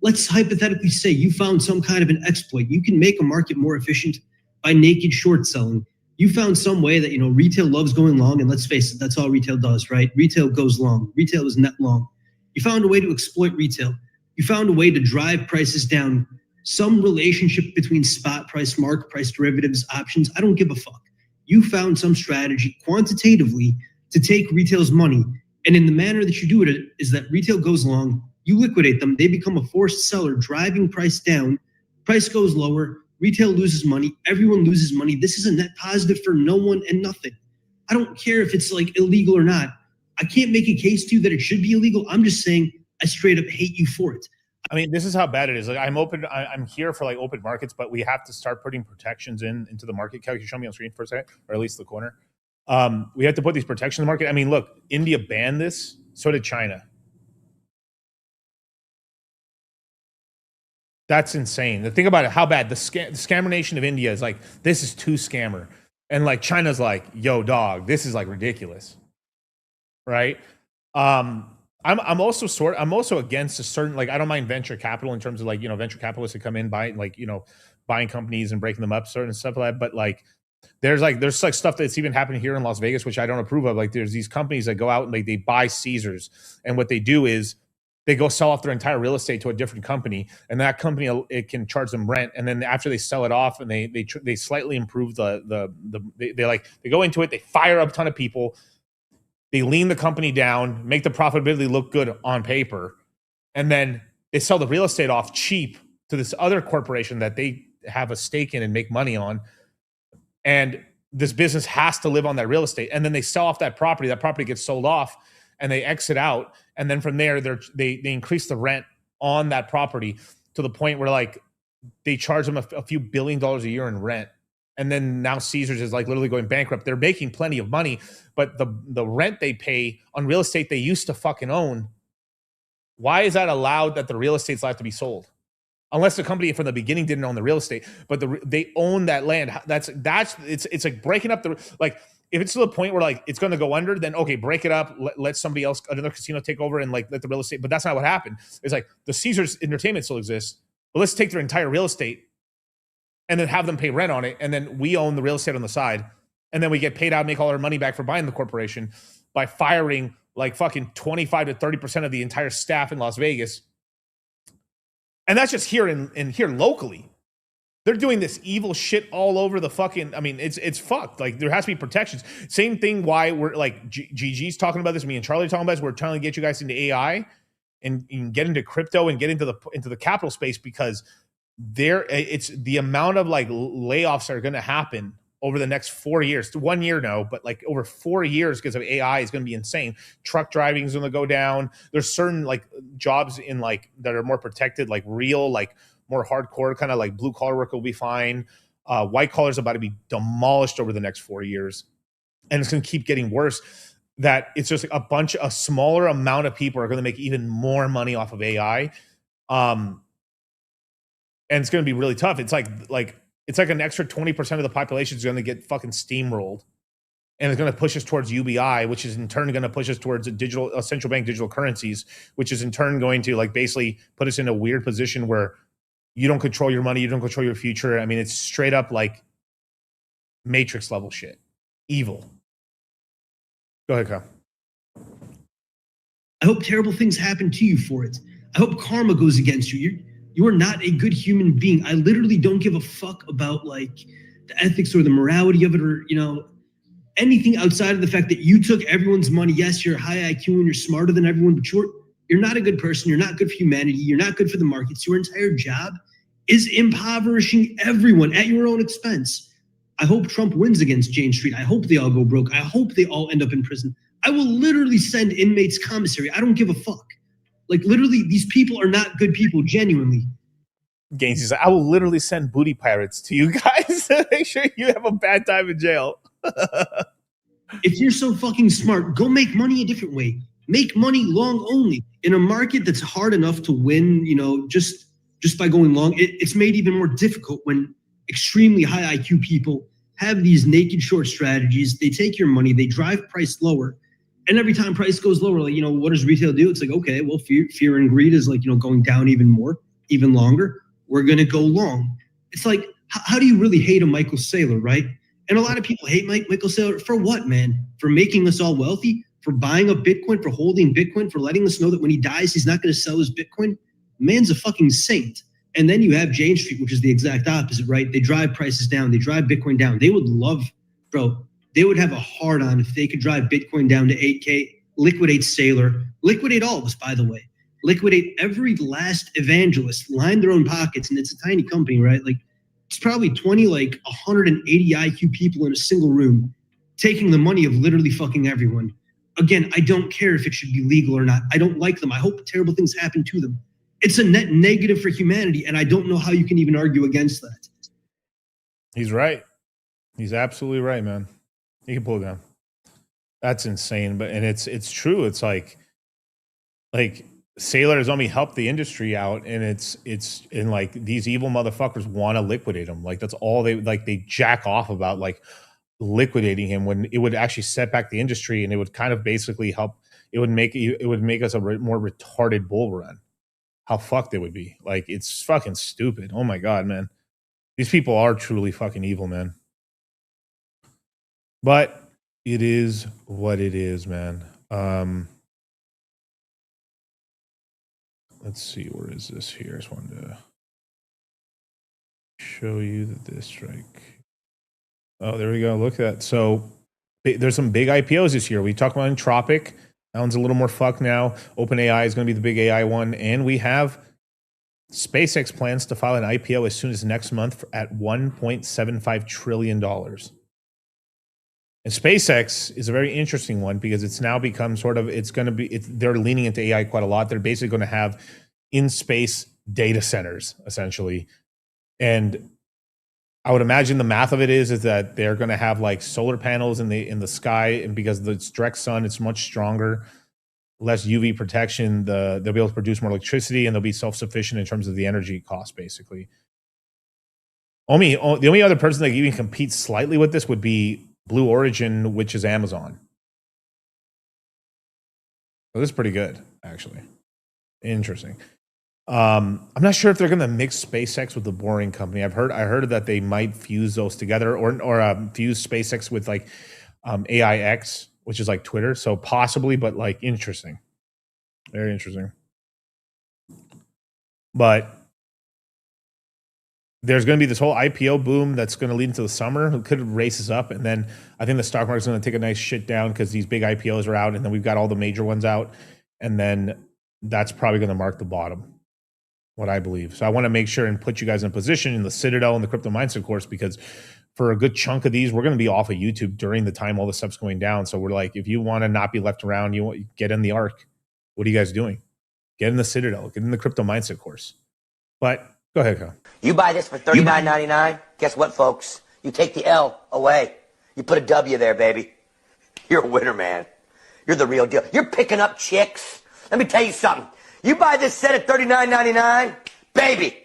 [SPEAKER 5] Let's hypothetically say you found some kind of an exploit. You can make a market more efficient by naked short selling. You found some way that, retail loves going long, and let's face it, that's all retail does, right? Retail goes long. Retail is net long. You found a way to exploit retail. You found a way to drive prices down. Some relationship between spot price, market price, derivatives, options. I don't give a fuck. You found some strategy quantitatively to take retail's money. And in the manner that you do it is that retail goes long, you liquidate them, they become a forced seller, driving price down, price goes lower, retail loses money, everyone loses money. This is a net positive for no one and nothing. I don't care if it's like illegal or not. I can't make a case to you that it should be illegal. I'm just saying I straight up hate you for it.
[SPEAKER 22] I mean, this is how bad it is. Like, I'm here for like open markets, but we have to start putting protections into the market. Can you show me on screen for a second, or at least the corner? We have to put these protections in the market. I mean, look, India banned this. So did China. That's insane. Think about it. How bad the scammer nation of India is like. This is too scammer, and like China's like, yo, dog, this is like ridiculous, right? I'm also against a certain, like, I don't mind venture capital in terms of like, venture capitalists that come in buying companies and breaking them up, certain stuff like that. But like, there's stuff that's even happening here in Las Vegas, which I don't approve of. Like, there's these companies that go out and they buy Caesars, and what they do is they go sell off their entire real estate to a different company, and that company, it can charge them rent, and then after they sell it off and they slightly improve they go into it, they fire up a ton of people. They lean the company down, make the profitability look good on paper, and then they sell the real estate off cheap to this other corporation that they have a stake in and make money on. And this business has to live on that real estate. And then they sell off that property. That property gets sold off, and they exit out. And then from there, they increase the rent on that property to the point where like they charge them a few $1 billion a year in rent. And then now Caesars is like literally going bankrupt. They're making plenty of money, but the rent they pay on real estate they used to fucking own, why is that allowed that the real estate's allowed to be sold? Unless the company from the beginning didn't own the real estate, but they own that land. It's like breaking up if it's to the point where like it's going to go under, then okay, break it up, let somebody else, another casino take over and like let the real estate. But that's not what happened. It's like the Caesars Entertainment still exists, but let's take their entire real estate and then have them pay rent on it, and then we own the real estate on the side, and then we get paid out, make all our money back for buying the corporation by firing like fucking 25 to 30% of the entire staff in Las Vegas. And that's just here in here locally. They're doing this evil shit all over the fucking, I mean, it's fucked. Like, there has to be protections. Same thing why we're like, GG's talking about this, me and Charlie are talking about this, we're trying to get you guys into AI and get into crypto and get into the capital space, because it's the amount of like layoffs that are going to happen over the next 4 years. 1 year, no, but like over 4 years because of AI is going to be insane. Truck driving is going to go down. There's certain like jobs in like that are more protected, like real, like more hardcore, kind of like blue collar work will be fine. White collar is about to be demolished over the next 4 years, and it's going to keep getting worse. That it's just a smaller amount of people are going to make even more money off of AI, and it's going to be really tough. It's like an extra 20% of the population is going to get fucking steamrolled, and it's going to push us towards UBI, which is in turn going to push us towards a central bank digital currencies, which is in turn going to like basically put us in a weird position where you don't control your money, you don't control your future. I mean, it's straight up like Matrix level shit, evil. Go ahead, Kyle.
[SPEAKER 5] I hope terrible things happen to you for it. I hope karma goes against you. You are not a good human being. I literally don't give a fuck about like the ethics or the morality of it, or anything outside of the fact that you took everyone's money. Yes, you're high IQ and you're smarter than everyone, but you're not a good person. You're not good for humanity. You're not good for the markets. Your entire job is impoverishing everyone at your own expense. I hope Trump wins against Jane Street. I hope they all go broke. I hope they all end up in prison. I will literally send inmates commissary. I don't give a fuck. Like, literally, these people are not good people, genuinely.
[SPEAKER 22] Gaines says, I will literally send booty pirates to you guys to make sure you have a bad time in jail.
[SPEAKER 5] If you're so fucking smart, go make money a different way. Make money long only. In a market that's hard enough to win, just by going long, it's made even more difficult when extremely high IQ people have these naked short strategies. They take your money, they drive price lower. And every time price goes lower, like, what does retail do? It's like, okay, well, fear and greed is like, going down even more, even longer. We're going to go long. It's like, how do you really hate a Michael Saylor, right? And a lot of people hate Michael Saylor for what, man? For making us all wealthy? For buying up Bitcoin? For holding Bitcoin? For letting us know that when he dies, he's not going to sell his Bitcoin? Man's a fucking saint. And then you have Jane Street, which is the exact opposite, right? They drive prices down. They drive Bitcoin down. They would love, bro, they would have a hard on if they could drive Bitcoin down to 8K, liquidate Saylor, liquidate all of us, by the way. Liquidate every last evangelist, line their own pockets. And it's a tiny company, right? Like, it's probably 180 IQ people in a single room taking the money of literally fucking everyone. Again, I don't care if it should be legal or not. I don't like them. I hope terrible things happen to them. It's a net negative for humanity, and I don't know how you can even argue against that.
[SPEAKER 22] He's right. He's absolutely right, man. You can pull it down. That's insane, but it's true. It's like Saylor has only helped the industry out, and it's like these evil motherfuckers want to liquidate him. Like, that's all they jack off about, like liquidating him, when it would actually set back the industry, and it would kind of basically help. It would make us a more retarded bull run. How fucked it would be. Like, it's fucking stupid. Oh my God, man. These people are truly fucking evil, man. But it is what it is, man. Let's see, where is this here? I just wanted to show you this strike. Oh, there we go. Look at that. So there's some big IPOs this year. We talked about Anthropic. That one's a little more fucked now. OpenAI is going to be the big AI one. And we have SpaceX plans to file an IPO as soon as next month at $1.75 trillion. And SpaceX is a very interesting one because it's now become they're leaning into AI quite a lot. They're basically going to have in-space data centers, essentially. And I would imagine the math of it is that they're going to have like solar panels in the sky, and because it's direct sun, it's much stronger, less UV protection. They'll be able to produce more electricity, and they'll be self-sufficient in terms of the energy cost, basically. The only other person that even competes slightly with this would be Blue Origin, which is Amazon. So this is pretty good, actually. Interesting. I'm not sure if they're going to mix SpaceX with the Boring Company. I heard that they might fuse those together, or fuse SpaceX with like AIX, which is like Twitter. So possibly, but like interesting, very interesting. But there's going to be this whole IPO boom that's going to lead into the summer. It could race us up, and then I think the stock market's going to take a nice shit down because these big IPOs are out, and then we've got all the major ones out, and then that's probably going to mark the bottom. What I believe. So I want to make sure and put you guys in a position in the Citadel and the Crypto Mindset course, because for a good chunk of these, we're going to be off of YouTube during the time all this stuff's going down. So we're like, if you want to not be left around, you get in the ARC. What are you guys doing? Get in the Citadel. Get in the Crypto Mindset course. But go ahead, Kyle.
[SPEAKER 6] You buy this for $39.99. Guess what, folks? You take the L away. You put a W there, baby. You're a winner, man. You're the real deal. You're picking up chicks. Let me tell you something. You buy this set at $39.99, baby.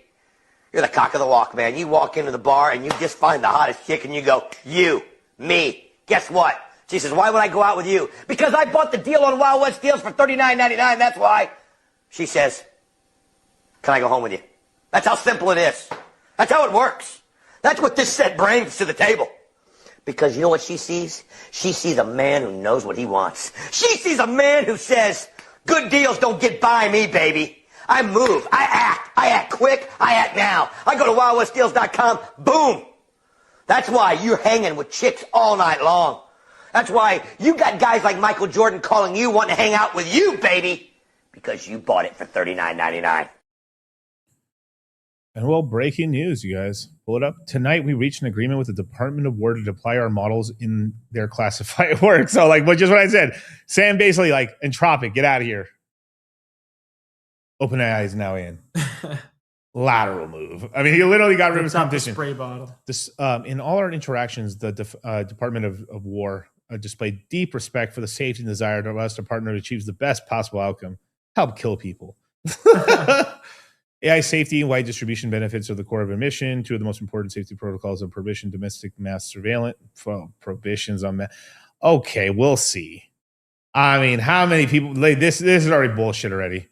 [SPEAKER 6] You're the cock of the walk, man. You walk into the bar and you just find the hottest chick and you go, you, me. Guess what? She says, why would I go out with you? Because I bought the deal on Wild West Deals for $39.99. That's why. She says, can I go home with you? That's how simple it is. That's how it works. That's what this set brings to the table. Because you know what she sees? She sees a man who knows what he wants. She sees a man who says, good deals don't get by me, baby. I move. I act quick. I act now. I go to wildwestdeals.com. Boom. That's why you're hanging with chicks all night long. That's why you got guys like Michael Jordan calling you, wanting to hang out with you, baby. Because you bought it for $39.99.
[SPEAKER 22] And well, breaking news, you guys. Pull it up. Tonight, we reached an agreement with the Department of War to deploy our models in their classified work. So, like, just what I said. Sam basically, like, Entropic, get out of here. OpenAI is now in. Lateral move. I mean, he literally got rid of competition.
[SPEAKER 23] Spray bottle.
[SPEAKER 22] This, in all our interactions, the Department of War displayed deep respect for the safety and desire of us to partner to achieve the best possible outcome. Help kill people. AI safety and wide distribution benefits are the core of our mission. Two of the most important safety protocols are prohibition, domestic mass surveillance. Prohibitions on okay, we'll see. I mean, how many people? Like, this is already bullshit already.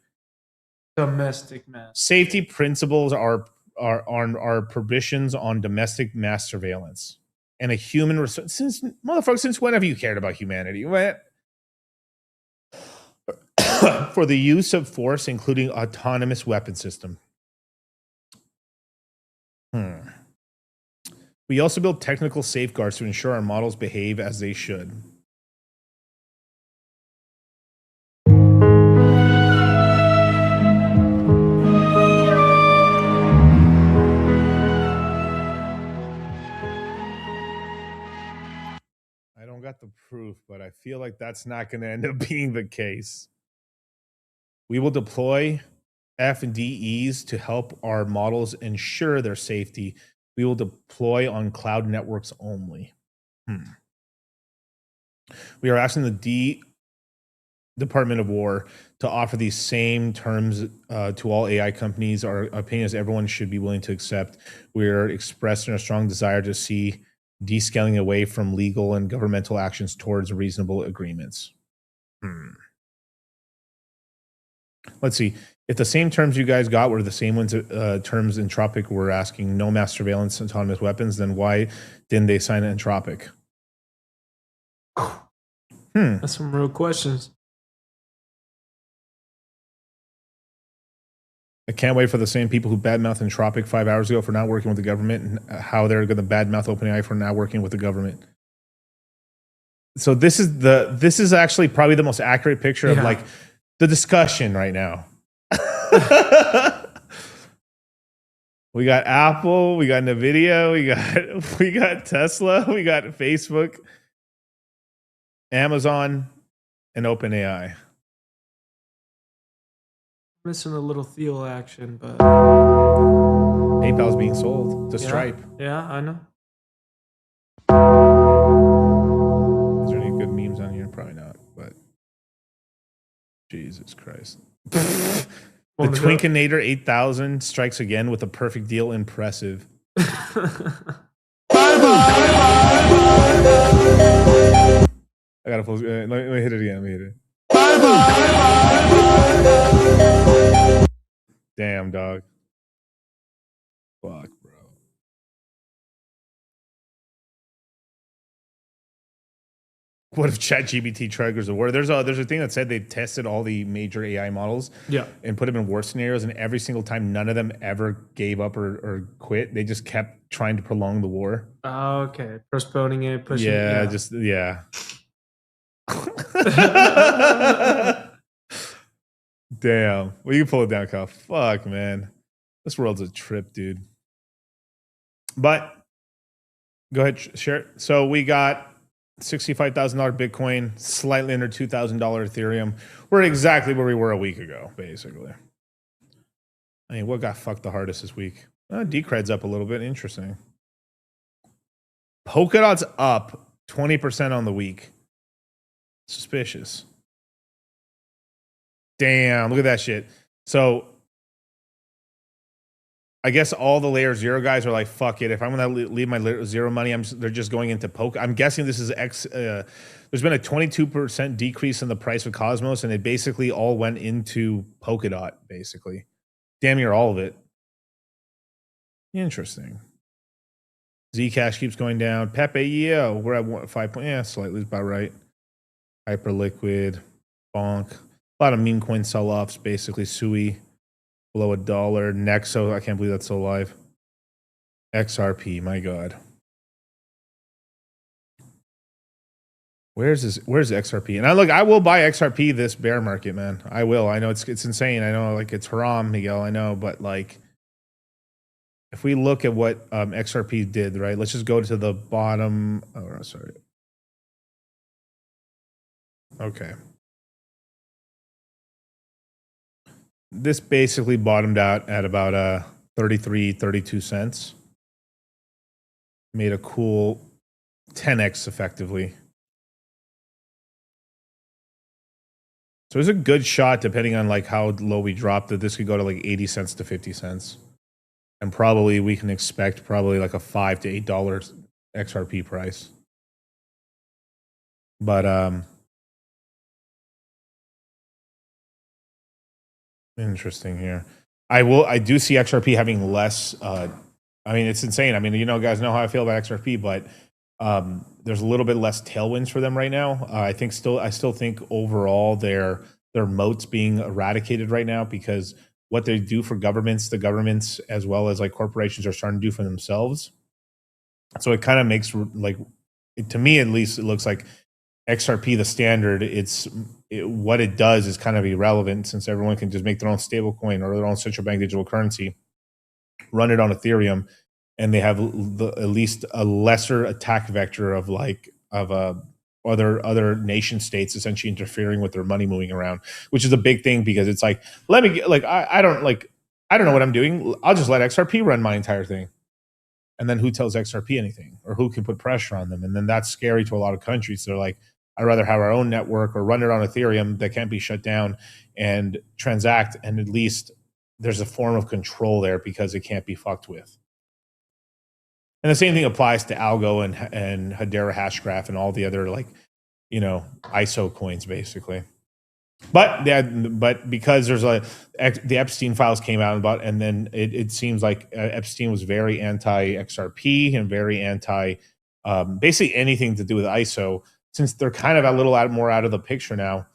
[SPEAKER 23] Domestic mass.
[SPEAKER 22] Safety principles are prohibitions on domestic mass surveillance and a human since motherfucker. Since when have you cared about humanity? What? For the use of force, including autonomous weapon system. We also build technical safeguards to ensure our models behave as they should. I don't got the proof, but I feel like that's not going to end up being the case. We will deploy FDEs to help our models ensure their safety. We will deploy on cloud networks only. We are asking the Department of War to offer these same terms to all AI companies. Our opinion is everyone should be willing to accept. We are expressing a strong desire to see descaling away from legal and governmental actions towards reasonable agreements. Let's see. If the same terms you guys got were the same ones terms Entropic were asking, no mass surveillance, autonomous weapons, then why didn't they sign Entropic?
[SPEAKER 23] That's some real questions.
[SPEAKER 22] I can't wait for the same people who badmouthed Entropic 5 hours ago for not working with the government and how they're going to badmouth OpenAI for not working with the government. So this is actually probably the most accurate picture of like the discussion right now. We got Apple, we got Nvidia, we got Tesla, we got Facebook, Amazon, and OpenAI.
[SPEAKER 23] Missing a little Theo action, but
[SPEAKER 22] PayPal's being sold to Stripe.
[SPEAKER 23] Yeah, I know.
[SPEAKER 22] Is there any good memes on here? Probably not, but Jesus Christ. The Twinkinator 8000 strikes again with a perfect deal. Impressive. I gotta post. Let me hit it again. Let me hit it. Damn, dog. Fuck, bro. What if ChatGPT triggers a war? There's a thing that said they tested all the major AI models, and put them in war scenarios, and every single time, none of them ever gave up or quit. They just kept trying to prolong the war.
[SPEAKER 23] Oh, okay, postponing it, pushing.
[SPEAKER 22] Yeah. Damn. Well, you can pull it down, Kyle. Fuck, man. This world's a trip, dude. But Go ahead, share it. So we got $65,000 Bitcoin, slightly under $2,000 Ethereum. We're exactly where we were a week ago, basically. I mean, what got fucked the hardest this week? Decred's up a little bit. Interesting. Polkadot's up 20% on the week. Suspicious. Damn, look at that shit. So I guess all the layer 0 guys are like, fuck it. If I'm going to leave my layer 0 money, they're just going into Polka. I'm guessing this is there's been a 22% decrease in the price of Cosmos, and it basically all went into Polkadot, basically. Damn near all of it. Interesting. Zcash keeps going down. Pepe, yeah, we're at 5 point. Yeah, slightly about right. Hyperliquid, Bonk. A lot of meme coin sell-offs, basically. Sui below $1. Nexo, I can't believe that's still alive. XRP, my God. Where's XRP? And I will buy XRP this bear market, man. I will. I know it's insane. I know, like, it's haram, Miguel. I know, but like, if we look at what XRP did, right? Let's just go to the bottom. Oh, no, sorry. Okay. This basically bottomed out at about 33, 32 cents. Made a cool 10x effectively. So it's a good shot, depending on like how low we dropped, that this could go to like 80 cents to 50 cents. And probably we can expect probably like a $5 to $8 XRP price. But interesting here. I do see XRP having less. I mean, it's insane. I mean, you know, guys know how I feel about XRP, but there's a little bit less tailwinds for them right now. I still think overall their moats being eradicated right now, because what they do for governments, the governments as well as like corporations are starting to do for themselves. So it kind of makes, like, to me at least, it looks like XRP, the standard, what it does is kind of irrelevant, since everyone can just make their own stable coin or their own central bank digital currency, run it on Ethereum, and they have at least a lesser attack vector of other nation states essentially interfering with their money moving around, which is a big thing, because it's like, I don't know what I'm doing. I'll just let XRP run my entire thing. And then who tells XRP anything, or who can put pressure on them? And then that's scary to a lot of countries. They're like, I'd rather have our own network or run it on Ethereum that can't be shut down and transact. And at least there's a form of control there, because it can't be fucked with. And the same thing applies to Algo and Hedera Hashgraph and all the other, like, you know, ISO coins, basically. But because there's the Epstein files came out about, and then it seems like Epstein was very anti XRP and very anti basically anything to do with ISO. Since they're kind of a little more out of the picture now,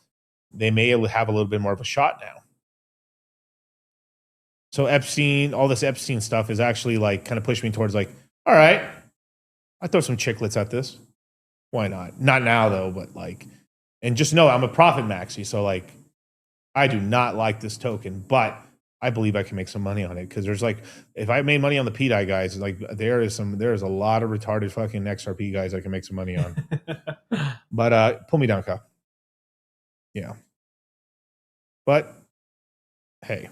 [SPEAKER 22] they may have a little bit more of a shot now. So Epstein, all this Epstein stuff is actually like kind of pushed me towards like, all right, I throw some chiclets at this. Why not? Not now though, but like, and just know I'm a profit maxi, so like, I do not like this token, but I believe I can make some money on it, because there's like, if I made money on the PDI guys, like there is a lot of retarded fucking XRP guys I can make some money on. But pull me down, Kyle. Yeah. But hey.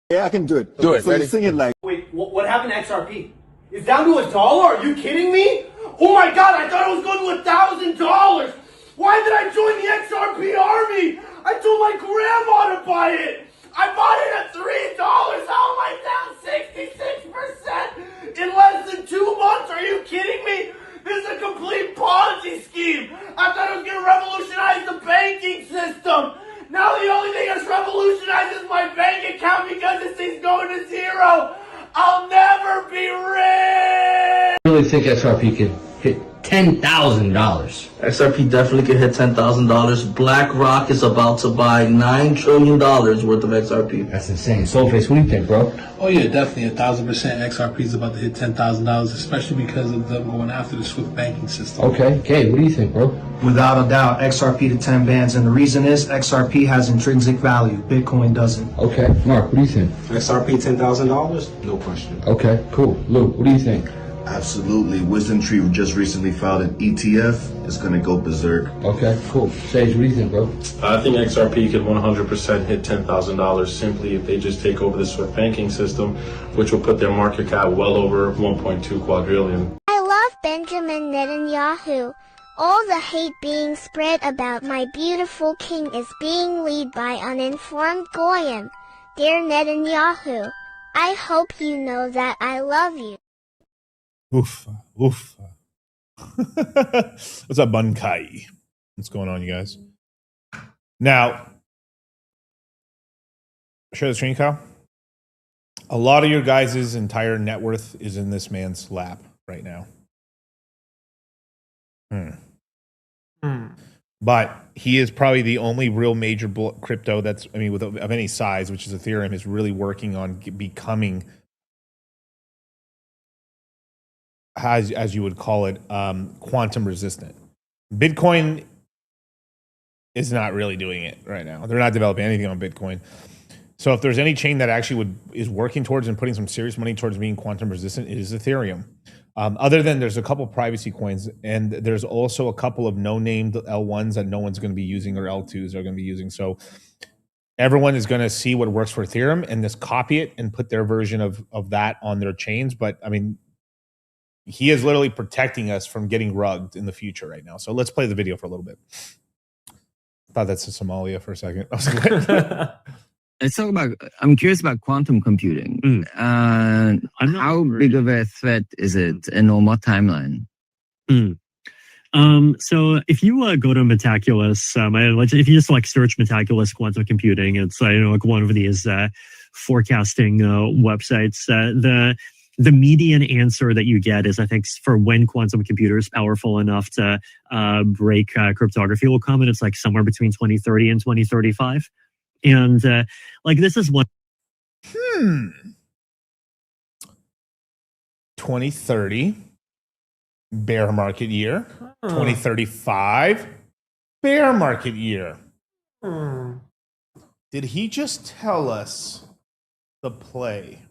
[SPEAKER 7] Yeah, I can do it.
[SPEAKER 12] Do it.
[SPEAKER 7] So you sing it like.
[SPEAKER 12] Wait, what happened to XRP? It's down to $1? Are you kidding me? Oh my God, I thought it was going to $1,000. Why did I join the XRP army? I told my grandma to buy it. I bought it at $3. How am I down 66% in less than 2 months? Are you kidding me? This is a complete Ponzi scheme. I thought it was going to revolutionize the banking system. Now the only thing that's revolutionized is my bank account, because this thing's going to zero. I'll never be rich.
[SPEAKER 13] I really think XRP could hit $10,000.
[SPEAKER 14] XRP definitely could hit $10,000. BlackRock is about to buy $9 trillion worth of XRP.
[SPEAKER 13] That's insane. Soulface, what do you think, bro?
[SPEAKER 15] Oh yeah, definitely 1,000% XRP is about to hit $10,000, especially because of them going after the SWIFT banking system.
[SPEAKER 13] Okay, Gabe, what do you think, bro?
[SPEAKER 16] Without a doubt, XRP to 10 bands, and the reason is XRP has intrinsic value. Bitcoin doesn't.
[SPEAKER 13] Okay, Mark, what do you think?
[SPEAKER 17] XRP $10,000? No question.
[SPEAKER 13] Okay, cool. Luke, what do you think?
[SPEAKER 18] Absolutely. Wisdom Tree just recently filed an ETF. It's gonna go berserk.
[SPEAKER 13] Okay, cool. Sage, what do you think, bro?
[SPEAKER 19] I think XRP could 100% hit $10,000 simply if they just take over the SWIFT banking system, which will put their market cap well over 1.2 quadrillion.
[SPEAKER 7] I love Benjamin Netanyahu. All the hate being spread about my beautiful king is being led by uninformed goyim. Dear Netanyahu, I hope you know that I love you.
[SPEAKER 22] Oof. Oof. What's up, Bunkai? What's going on, you guys? Now, share the screen, Kyle. A lot of your guys' entire net worth is in this man's lap right now. But he is probably the only real major crypto that's, I mean, of any size, which is Ethereum, is really working on becoming, as you would call it, quantum resistant. Bitcoin is not really doing it right now. They're not developing anything on Bitcoin. So if there's any chain that actually is working towards and putting some serious money towards being quantum resistant, it is Ethereum. Other than there's a couple privacy coins, and there's also a couple of no-named L1s that no one's going to be using, or L2s are going to be using. So everyone is going to see what works for Ethereum and just copy it and put their version of that on their chains. But I mean, he is literally protecting us from getting rugged in the future right now. So let's play the video for a little bit. I thought that's Somalia for a second. I was like,
[SPEAKER 8] let's talk about, I'm curious about quantum computing. How big of a threat is it, and on what timeline?
[SPEAKER 9] So if you go to Metaculus, if you just like search Metaculus quantum computing, it's like one of these forecasting websites. The median answer that you get is, I think, for when quantum computers powerful enough to break cryptography will come, and it's like somewhere between 2030 and 2035. And this is one.
[SPEAKER 22] 2030, bear market year. 2035, bear market year. Did he just tell us the play?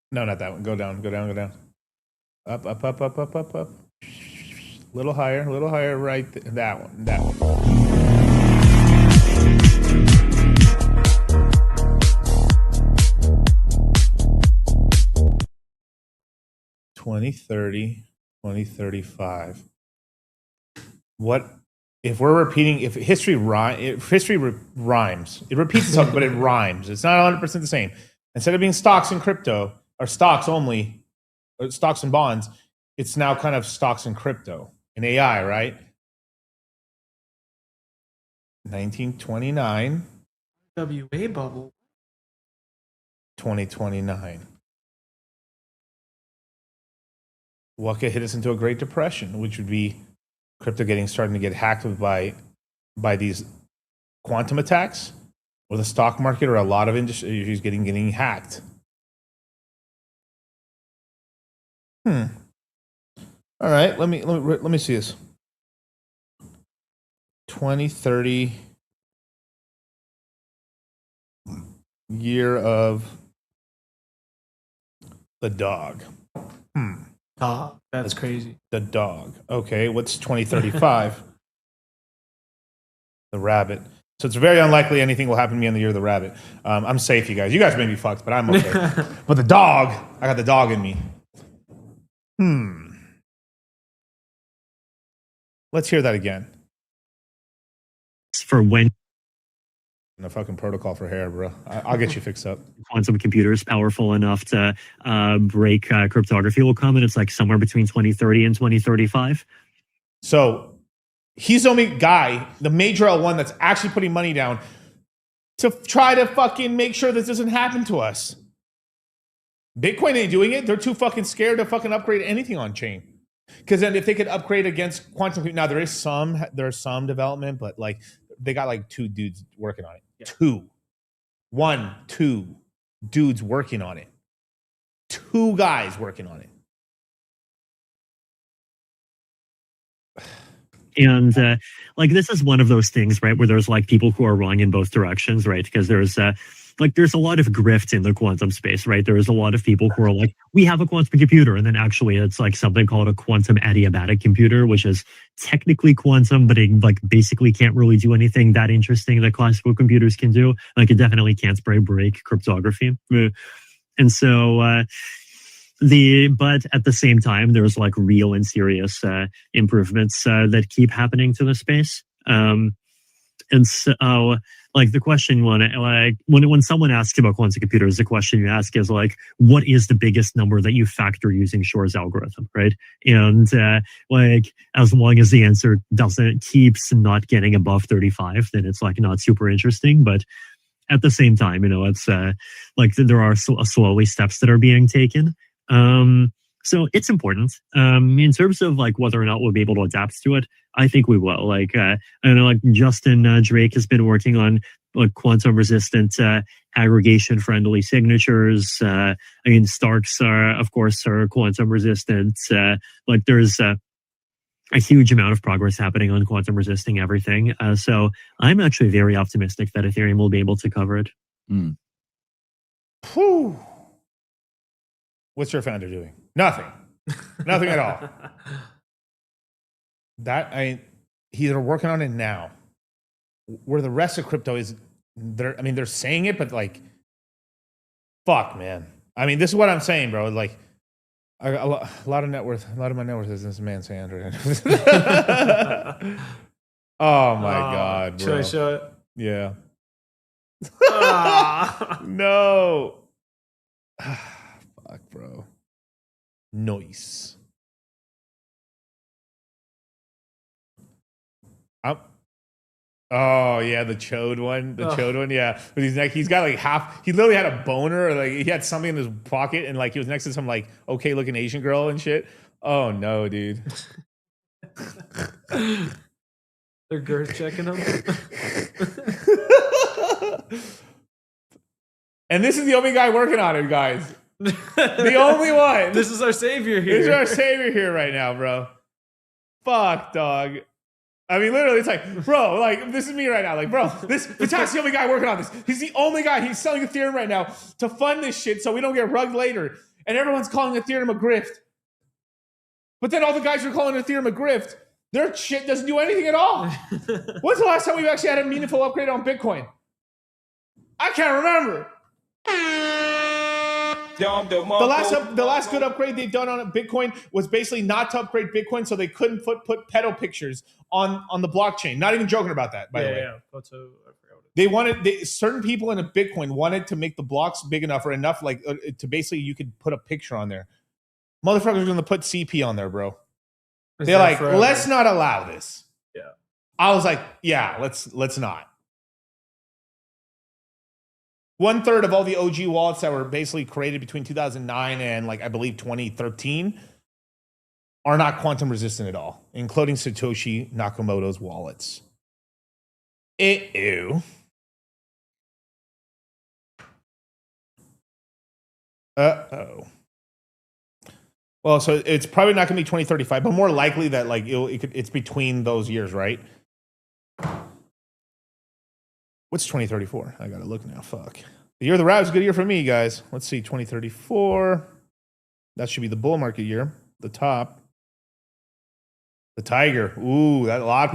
[SPEAKER 22] No, not that one. Go down, go down, go down. Up, up, up, up, up, up, up. Little higher, right? That one, that one. $2030, 2035. What if we're repeating? If history rhymes, it repeats itself, but it rhymes. It's not 100% the same. Instead of being stocks and crypto, or stocks only, or stocks and bonds, it's now kind of stocks and crypto and AI, right? 1929.
[SPEAKER 23] WA bubble.
[SPEAKER 22] 2029. What could hit us into a Great Depression, which would be crypto starting to get hacked by these quantum attacks, or the stock market, or a lot of industries getting hacked. All right, let me see this. 2030 year of the dog.
[SPEAKER 23] That's crazy.
[SPEAKER 22] The dog. Okay, what's 2035? The rabbit. So it's very unlikely anything will happen to me in the year of the rabbit. I'm safe, you guys. You guys may be fucked, but I'm okay. But the dog, I got the dog in me. Let's hear that again.
[SPEAKER 9] For when
[SPEAKER 22] a fucking protocol for hair, bro. I'll get you fixed up.
[SPEAKER 9] Quantum computers powerful enough to break cryptography will come, and it's like somewhere between 2030 and 2035.
[SPEAKER 22] So he's the only guy, the major L1, that's actually putting money down to try to fucking make sure this doesn't happen to us. Bitcoin ain't doing it. They're too fucking scared to fucking upgrade anything on chain. Because then if they could upgrade against quantum, now there's some development, but like they got like 2 dudes working on it. Yeah. 2 dudes working on it. 2 guys working on it.
[SPEAKER 9] And this is one of those things, right, where there's like people who are wrong in both directions, right? Because there's like there's a lot of grift in the quantum space, right? There's a lot of people who are like, we have a quantum computer, and then actually it's like something called a quantum adiabatic computer, which is technically quantum, but it like basically can't really do anything that interesting that classical computers can do. Like it definitely can't break cryptography. And so but at the same time, there's like real and serious improvements that keep happening to the space. And so, like the question when someone asks about quantum computers, the question you ask is like, what is the biggest number that you factor using Shor's algorithm, right? And like, as long as the answer keeps not getting above 35, then it's like not super interesting. But at the same time, it's like there are slowly steps that are being taken. So it's important. In terms of like whether or not we'll be able to adapt to it, I think we will. Like I know, like Justin Drake has been working on like quantum resistant aggregation friendly signatures. I mean, Starks are, of course, are quantum resistant. Like there's a huge amount of progress happening on quantum resisting everything. So I'm actually very optimistic that Ethereum will be able to cover it.
[SPEAKER 22] Whew. What's your founder doing? Nothing. Nothing at all. They're working on it now. Where the rest of crypto is, they're saying it, but like, fuck, man. I mean, this is what I'm saying, bro. Like, a lot of my net worth is this man Sandra. Oh my God, bro.
[SPEAKER 23] Should I show it?
[SPEAKER 22] Yeah. No. Fuck, bro. Noise. Oh yeah, the chode one. Chode one, yeah. But he's got like he literally had a boner, or like he had something in his pocket, and like he was next to some like okay looking Asian girl and shit. Oh no, dude.
[SPEAKER 23] They're girth checking him.
[SPEAKER 22] And this is the only guy working on it, guys. The only one.
[SPEAKER 23] This is our savior here.
[SPEAKER 22] This is our savior here right now, bro. Fuck, dog. I mean, literally, it's like, bro, like, this is me right now. Like, bro, Vitak's the only guy working on this. He's the only guy. He's selling Ethereum right now to fund this shit so we don't get rugged later. And everyone's calling Ethereum a grift. But then all the guys who are calling Ethereum a grift, their shit doesn't do anything at all. When's the last time we've actually had a meaningful upgrade on Bitcoin? I can't remember. The last good upgrade they've done on Bitcoin was basically not to upgrade Bitcoin, so they couldn't put pedo pictures on the blockchain. Not even joking about that, by the way.
[SPEAKER 23] Yeah, photo. I forgot
[SPEAKER 22] They wanted certain people in a Bitcoin wanted to make the blocks big enough or enough like to basically you could put a picture on there. Motherfuckers are going to put CP on there, bro. They're like, let's not allow this.
[SPEAKER 23] Yeah.
[SPEAKER 22] I was like, yeah, let's not. 1/3 of all the OG wallets that were basically created between 2009 and like I believe 2013 are not quantum resistant at all, including Satoshi Nakamoto's wallets. Ew. Uh-oh. Well, so it's probably not going to be 2035, but more likely that like it's between those years, right? What's 2034? I got to look now. Fuck. The year of the rat is a good year for me, guys. Let's see, 2034. That should be the bull market year. The top. The tiger. Ooh, a lot of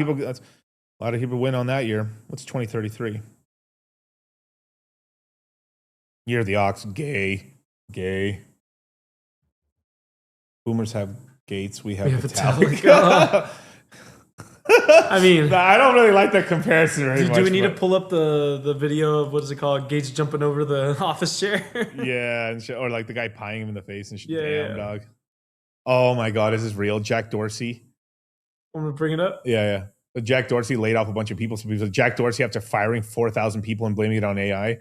[SPEAKER 22] people win on that year. What's 2033? Year of the ox. Gay. Boomers have gates. We have Metallica.
[SPEAKER 23] I mean,
[SPEAKER 22] I don't really like that comparison very much.
[SPEAKER 23] Do we need to pull up the video of what is it called? Gates jumping over the office chair?
[SPEAKER 22] Yeah, and or like the guy pieing him in the face and shit.
[SPEAKER 23] Yeah,
[SPEAKER 22] damn, dog. Oh my God, is this real? Jack Dorsey.
[SPEAKER 23] Want me to bring it up?
[SPEAKER 22] Yeah. But Jack Dorsey laid off a bunch of people. So people, Jack Dorsey after firing 4,000 people and blaming it on AI.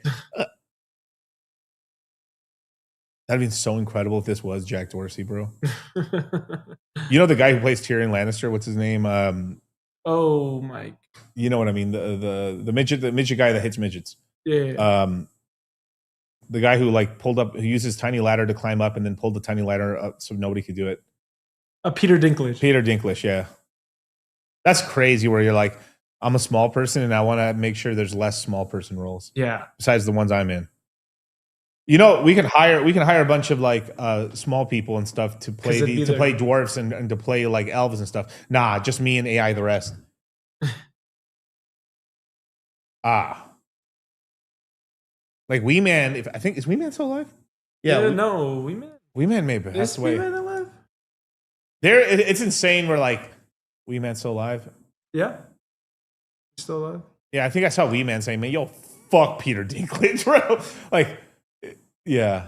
[SPEAKER 22] That'd be so incredible if this was Jack Dorsey, bro. You know the guy who plays Tyrion Lannister? What's his name?
[SPEAKER 23] Oh my!
[SPEAKER 22] You know what I mean? The midget guy that hits midgets.
[SPEAKER 23] Yeah.
[SPEAKER 22] The guy who like who used his tiny ladder to climb up and then pulled the tiny ladder up so nobody could do it.
[SPEAKER 23] Peter Dinklage.
[SPEAKER 22] Peter Dinklage, yeah. That's crazy. Where you're like, I'm a small person, and I want to make sure there's less small person roles.
[SPEAKER 23] Yeah.
[SPEAKER 22] Besides the ones I'm in. You know, we can hire a bunch of like small people and stuff to play play dwarfs and to play like elves and stuff. Nah, just me and AI the rest. Like Wee Man, is Wee Man still alive?
[SPEAKER 23] Yeah, no, Wee Man.
[SPEAKER 22] Wee Man may have passed away.
[SPEAKER 23] Wee Man alive?
[SPEAKER 22] It's insane. We're like, Wee Man's still alive.
[SPEAKER 23] Yeah, he's still alive.
[SPEAKER 22] Yeah, I think I saw Wee Man saying, "Man, yo, fuck Peter Dinklage, bro." Like, yeah,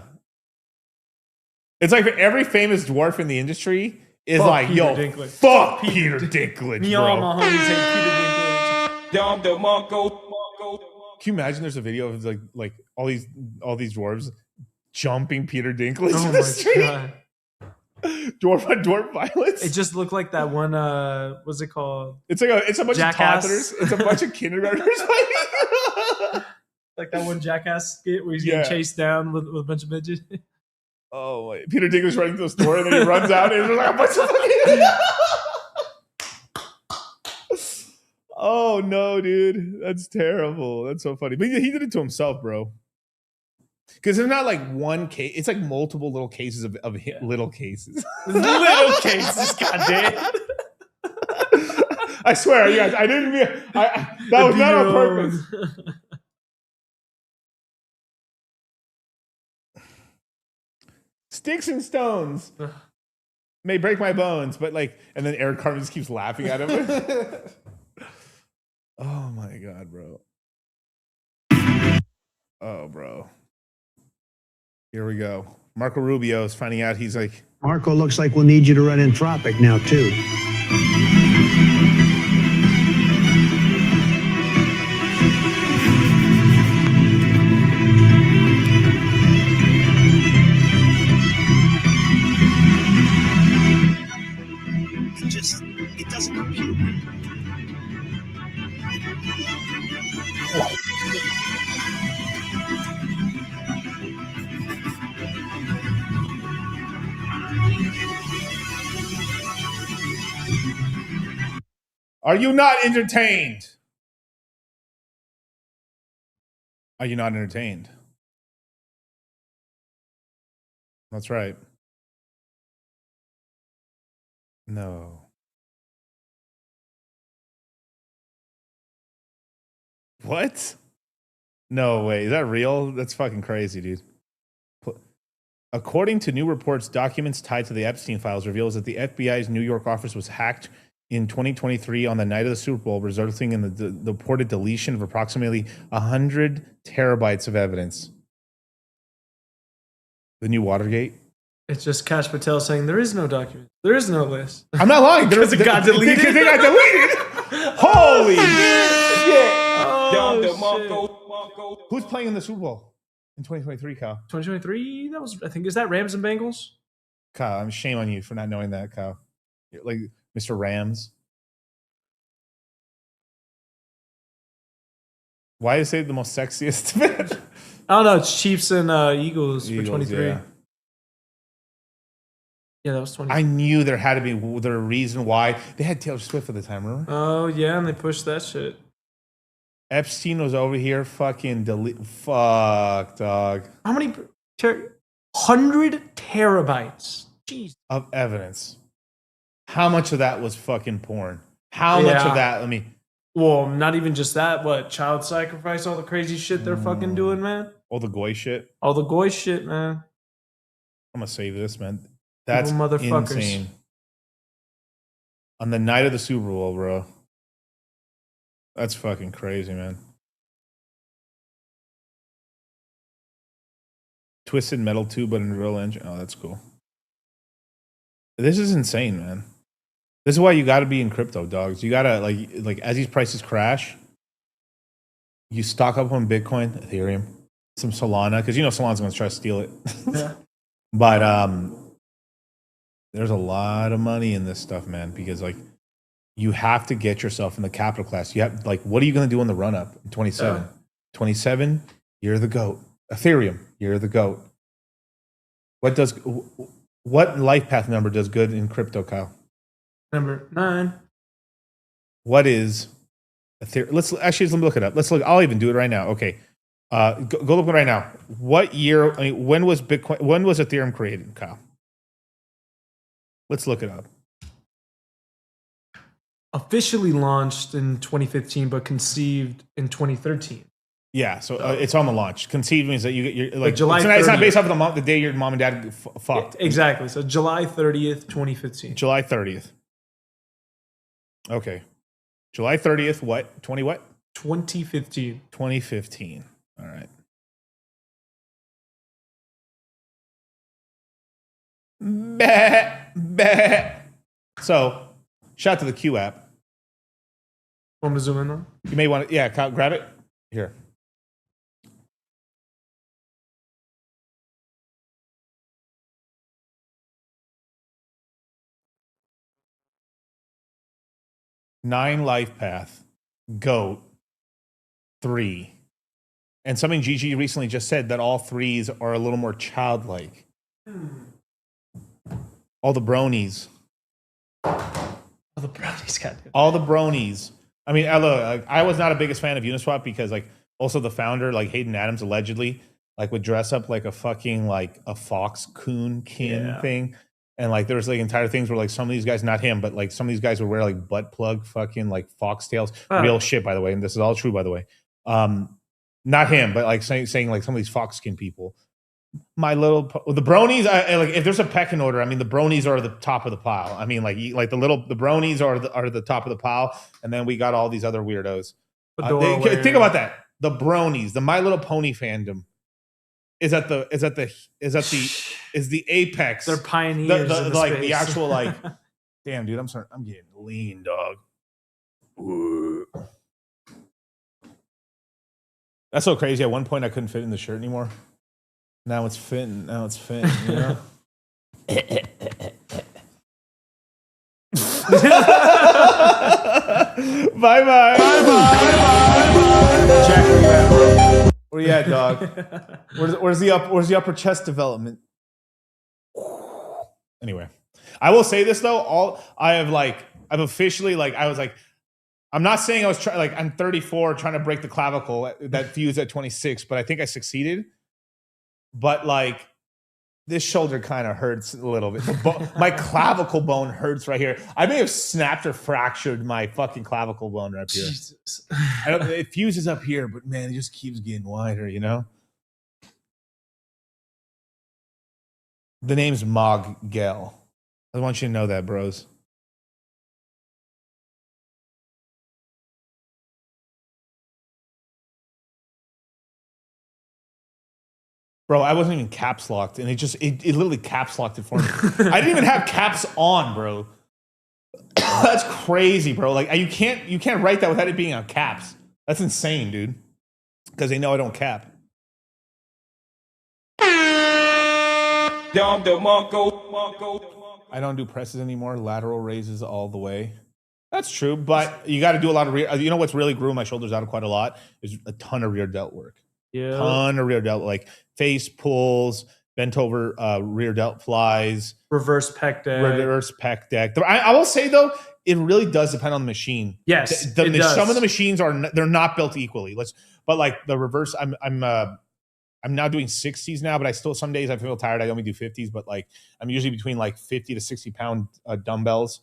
[SPEAKER 22] it's like every famous dwarf in the indindustry is
[SPEAKER 23] Fuck
[SPEAKER 22] like,
[SPEAKER 23] Peter
[SPEAKER 22] "Yo,
[SPEAKER 23] Dinklage.
[SPEAKER 22] fuck Peter Dinklage,
[SPEAKER 23] Me all
[SPEAKER 22] bro."
[SPEAKER 23] my homies hate Peter Dinklage.
[SPEAKER 22] Can you imagine? There's a video of like all these dwarves jumping Peter Dinklage
[SPEAKER 23] Oh
[SPEAKER 22] in the
[SPEAKER 23] my
[SPEAKER 22] street.
[SPEAKER 23] god.
[SPEAKER 22] Dwarf on dwarf violence.
[SPEAKER 23] It just looked like that one. What's it called?
[SPEAKER 22] It's a bunch
[SPEAKER 23] Jackass.
[SPEAKER 22] of toddlers. It's a bunch of kindergartners.
[SPEAKER 23] Like that one Jackass skit where he's getting chased down with a bunch of midgets.
[SPEAKER 22] Oh, wait. Peter Dinklage running to the store and then he runs out and there's like a bunch of fucking. Oh no, dude, that's terrible. That's so funny. But he did it to himself, bro. Because it's not like one case; it's like multiple little cases of little cases.
[SPEAKER 23] Little cases, goddamn.
[SPEAKER 22] I swear, you guys, I didn't mean. That was not on purpose. Sticks and stones may break my bones, but like, and then Eric Carmen just keeps laughing at him. Oh my god, bro. Oh, bro. Here we go. Marco Rubio is finding out. He's like,
[SPEAKER 4] Marco, looks like we'll need you to run Anthropic now, too.
[SPEAKER 2] It doesn't compute.
[SPEAKER 22] are you not entertained? Are you not entertained? That's right. No. What? No way. Is that real? That's fucking crazy, dude. According to new reports, documents tied to the Epstein files reveals that the FBI's New York office was hacked in 2023 on the night of the Super Bowl, resulting in the reported deletion of approximately 100 terabytes of evidence. The new Watergate?
[SPEAKER 23] It's just Kash Patel saying there is no document. There is no list.
[SPEAKER 22] I'm not lying.
[SPEAKER 23] Because it got deleted.
[SPEAKER 22] Because they got deleted. Holy shit.
[SPEAKER 23] Oh, shit.
[SPEAKER 22] Who's playing in the Super Bowl in 2023, Kyle?
[SPEAKER 23] 2023? That was, I think, is that Rams and Bengals?
[SPEAKER 22] Kyle, I'm shame on you for not knowing that, Kyle. You're like Mr. Rams. Why is it the most sexiest?
[SPEAKER 23] I don't know. It's Chiefs and Eagles for 23.
[SPEAKER 22] Yeah.
[SPEAKER 23] Yeah, that was 20.
[SPEAKER 22] I knew there had to be the reason why. They had Taylor Swift at the time, remember?
[SPEAKER 23] Oh, yeah, and they pushed that shit.
[SPEAKER 22] Epstein was over here fucking fuck, dog.
[SPEAKER 23] How many? 100 terabytes. Jeez.
[SPEAKER 22] Of evidence. How much of that was fucking porn? How much of that, I mean...
[SPEAKER 23] Well, not even just that. What? Child sacrifice, all the crazy shit they're fucking doing, man?
[SPEAKER 22] All the goy shit?
[SPEAKER 23] All the goy shit, man.
[SPEAKER 22] I'm gonna save this, man. That's
[SPEAKER 23] motherfuckers.
[SPEAKER 22] Insane. On the night of the Super Bowl, bro. That's fucking crazy, man. Twisted metal tube, but in real engine. Oh, that's cool. This is insane, man. This is why you got to be in crypto, dogs. You gotta like as these prices crash, you stock up on Bitcoin, Ethereum, some Solana, because you know Solana's gonna try to steal it.
[SPEAKER 23] Yeah.
[SPEAKER 22] But there's a lot of money in this stuff, man, because like you have to get yourself in the capital class. You have like, what are you gonna do in the run up in 27? 27, you're the GOAT. Ethereum, you're the GOAT. What life path number does good in crypto, Kyle?
[SPEAKER 23] Number 9.
[SPEAKER 22] What is Let's look it up. Let's look. I'll even do it right now. Okay. Go look right now. What year? I mean, when was Bitcoin? When was Ethereum created, Kyle? Let's look it up.
[SPEAKER 23] Officially launched in 2015, but conceived in 2013.
[SPEAKER 22] Yeah, so it's on the launch. Conceived means that you're like
[SPEAKER 23] July.
[SPEAKER 22] It's not based off of the day your mom and dad fucked.
[SPEAKER 23] Exactly. So July 30th, 2015.
[SPEAKER 22] July 30th. Okay. July 30th. What?
[SPEAKER 23] 2015.
[SPEAKER 22] 2015. All right. So, shout out to the Q app.
[SPEAKER 23] Want me to zoom in on?
[SPEAKER 22] You may want to, yeah, grab it. Here. Nine life path, goat, 3. And something Gigi recently just said that all 3s are a little more childlike. All the bronies.
[SPEAKER 23] All the bronies, goddamn.
[SPEAKER 22] All the bronies. I mean, I was not a biggest fan of Uniswap because, like, also the founder, like Hayden Adams, allegedly, like, would dress up like a fucking, like, a fox coon kin thing. And, like, there was, like, entire things where, like, some of these guys, not him, but, like, some of these guys would wear, like, butt plug fucking, like, foxtails. Real shit, by the way. And this is all true, by the way. Not him, but, like, saying like, some of these fox skin people. The bronies, like, if there's a pecking order, I mean, the bronies are the top of the pile. I mean, like the bronies are the top of the pile, and then we got all these other weirdos. Think about that. The bronies, the My Little Pony fandom, is the apex.
[SPEAKER 23] They're pioneers.
[SPEAKER 22] The actual, like, damn, dude, I'm getting lean, dog. Ooh. That's so crazy. At one point, I couldn't fit in the shirt anymore. Now it's fitting. You know. Bye. Check. Where you at, dog? Where's the upper chest development? Anyway, I will say this though. I've officially, like, I was like, I'm not saying I was trying, like, I'm 34 trying to break the clavicle that fused at 26, but I think I succeeded. But, like, this shoulder kind of hurts a little bit. My clavicle bone hurts right here. I may have snapped or fractured my fucking clavicle bone right here.
[SPEAKER 23] Jesus.
[SPEAKER 22] It fuses up here, but man, it just keeps getting wider, you know? The name's Mog Gel. I want you to know that, bros. Bro, I wasn't even caps locked, and it literally caps locked it for me. I didn't even have caps on, bro. That's crazy, bro. Like, you can't write that without it being on caps. That's insane, dude. Because they know I don't cap. I don't do presses anymore. Lateral raises all the way. That's true, but you got to do a lot of rear. You know what's really grew my shoulders out quite a lot is a ton of rear delt work.
[SPEAKER 23] Yeah,
[SPEAKER 22] ton of rear delt, like face pulls, bent over rear delt flies,
[SPEAKER 23] reverse pec deck.
[SPEAKER 22] I will say though, it really does depend on the machine.
[SPEAKER 23] Yes, it does.
[SPEAKER 22] Some of the machines they're not built equally. But like the reverse, I'm now doing 60s now, but I still, some days I feel tired. I only do 50s, but like I'm usually between like 50 to 60 pound dumbbells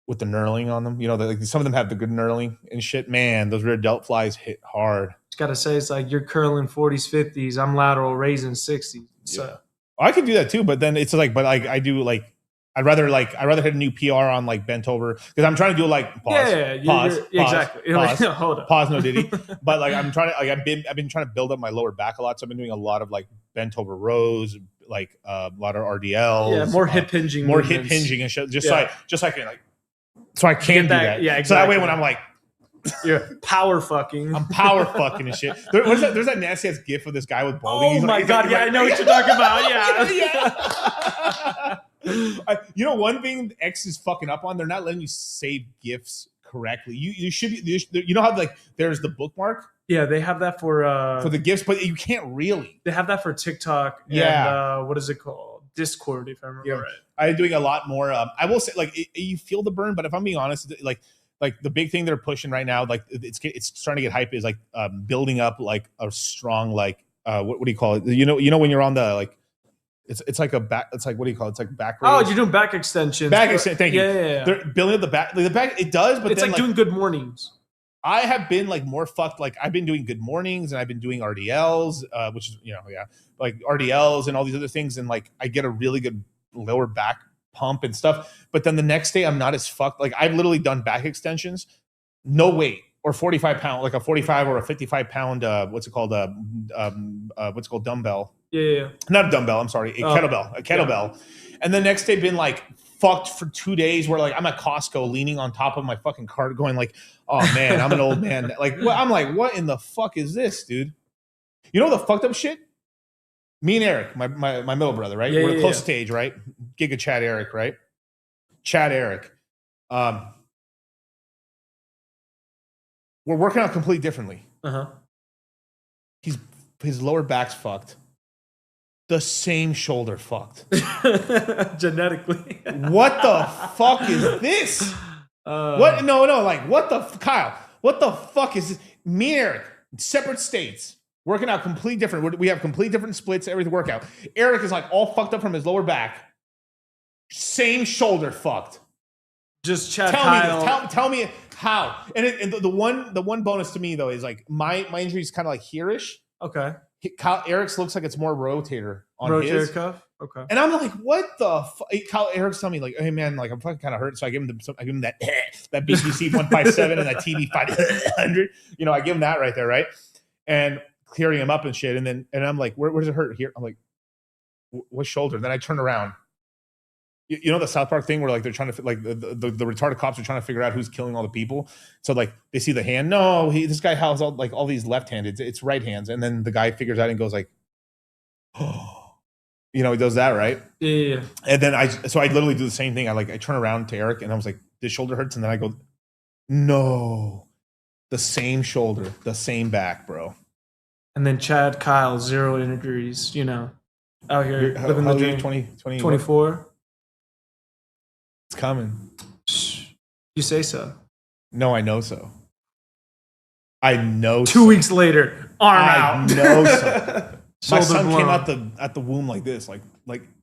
[SPEAKER 22] with the knurling on them. You know, like some of them have the good knurling and shit. Man, those rear delt flies hit hard.
[SPEAKER 23] Got to say, it's like you're curling 40s, 50s. I'm lateral raising 60s. So
[SPEAKER 22] yeah. I could do that too, but then it's like, but like I do like, I'd rather hit a new PR on like bent over because I'm trying to do like pause,
[SPEAKER 23] exactly.
[SPEAKER 22] Hold up. Pause, no diddy. But like I'm trying to like I've been trying to build up my lower back a lot, so I've been doing a lot of like bent over rows, like a lot of RDLs.
[SPEAKER 23] Yeah, more hip hinging,
[SPEAKER 22] and shit. So I can do that.
[SPEAKER 23] Yeah, exactly.
[SPEAKER 22] So that way when I'm like.
[SPEAKER 23] You're power fucking.
[SPEAKER 22] I'm power fucking and shit. There's that nasty ass gif of this guif with balding.
[SPEAKER 23] Oh my god! Yeah, I know what you're talking about.
[SPEAKER 22] Yeah. You know, one thing X is fucking up on. They're not letting you save gifs correctly. You should. You know how like there's the bookmark.
[SPEAKER 23] Yeah, they have that for
[SPEAKER 22] the gifs, but you can't really.
[SPEAKER 23] They have that for TikTok.
[SPEAKER 22] Yeah.
[SPEAKER 23] And, what is it called? Discord, if I remember right.
[SPEAKER 22] I'm doing a lot more. I will say, like, you feel the burn, but if I'm being honest, like. like the big thing they're pushing right now, like it's starting to get hype, is like building up like a strong like what do you call it? You know when you're on the like it's like a back. It's like what do you call it? It's like back raise.
[SPEAKER 23] Oh, you're doing back extensions.
[SPEAKER 22] Back extension. Thank you.
[SPEAKER 23] Yeah.
[SPEAKER 22] They're building up the back. The back it does, but
[SPEAKER 23] it's
[SPEAKER 22] then,
[SPEAKER 23] like doing good mornings.
[SPEAKER 22] I have been like more fucked. Like I've been doing good mornings and I've been doing RDLs, which is like RDLs and all these other things, and like I get a really good lower back pump and stuff. But then the next day I'm not as fucked. Like I've literally done back extensions, no weight, or 45 pound, like a 45 or a 55 pound. What's it called? What's it called? Dumbbell.
[SPEAKER 23] Yeah.
[SPEAKER 22] Not a dumbbell. I'm sorry, a kettlebell. Yeah. And the next day been like fucked for 2 days, where like I'm at Costco leaning on top of my fucking cart, going like, oh man, I'm an old man. Like I'm like, what in the fuck is this, dude? You know the fucked up shit? Me and Eric, my middle brother, right? We're close to age, right? Giga Chad Eric, right? Chad Eric. We're working out completely differently. His lower back's fucked. The same shoulder fucked.
[SPEAKER 23] Genetically.
[SPEAKER 22] What the fuck is this? What? No. Like, what the Kyle? What the fuck is this? Me and Eric, separate states, working out completely different. We have complete different splits. Everything workout. Eric is like all fucked up from his lower back. Same shoulder fucked.
[SPEAKER 23] Just Chad.
[SPEAKER 22] Tell me how. And the one bonus to me though is like my injury is kind of like here-ish.
[SPEAKER 23] Okay.
[SPEAKER 22] Eric's looks like it's more rotator on
[SPEAKER 23] rotator cuff. Okay.
[SPEAKER 22] And I'm like, what the fuck? Eric's telling me like, hey man, like I'm fucking kind of hurt. So I give him that BCC 157 and that TV 500. I give him that right there, right? And clearing him up and shit. And I'm like, where does it hurt here? I'm like, what shoulder? Then I turn around. You know the South Park thing where like they're trying to like the retarded cops are trying to figure out who's killing all the people. So like they see the hand. No, this guy has all these left-handed. It's right hands. And then the guy figures out and goes like, oh, he does that, right?
[SPEAKER 23] Yeah.
[SPEAKER 22] And then I literally do the same thing. I turn around to Eric and I was like, this shoulder hurts. And then I go, no, the same shoulder, the same back, bro.
[SPEAKER 23] And then Chad, Kyle, 0 injuries. Out here living the dream. 24.
[SPEAKER 22] It's coming.
[SPEAKER 23] You say so.
[SPEAKER 22] No, I know so. I know
[SPEAKER 23] 2 weeks later, arm out.
[SPEAKER 22] I know so. My son came out at the womb like this, like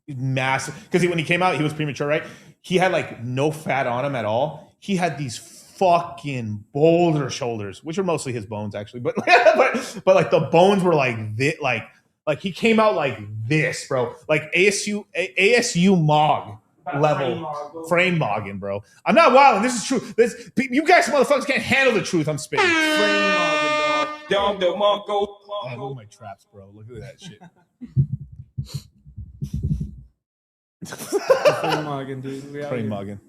[SPEAKER 22] massive. Because when he came out, he was premature, right? He had like no fat on him at all. He had these fucking boulder shoulders, which are mostly his bones actually, but like the bones were like this, like he came out like this, bro. Like ASU Mog. Level frame mogging, bro. I'm not wilding. This is true. You guys motherfuckers can't handle the truth I'm spitting. Frame mogging, dog. I love my traps, bro. Look at that shit.
[SPEAKER 23] Frame mogging, dude.
[SPEAKER 22] Frame mogging.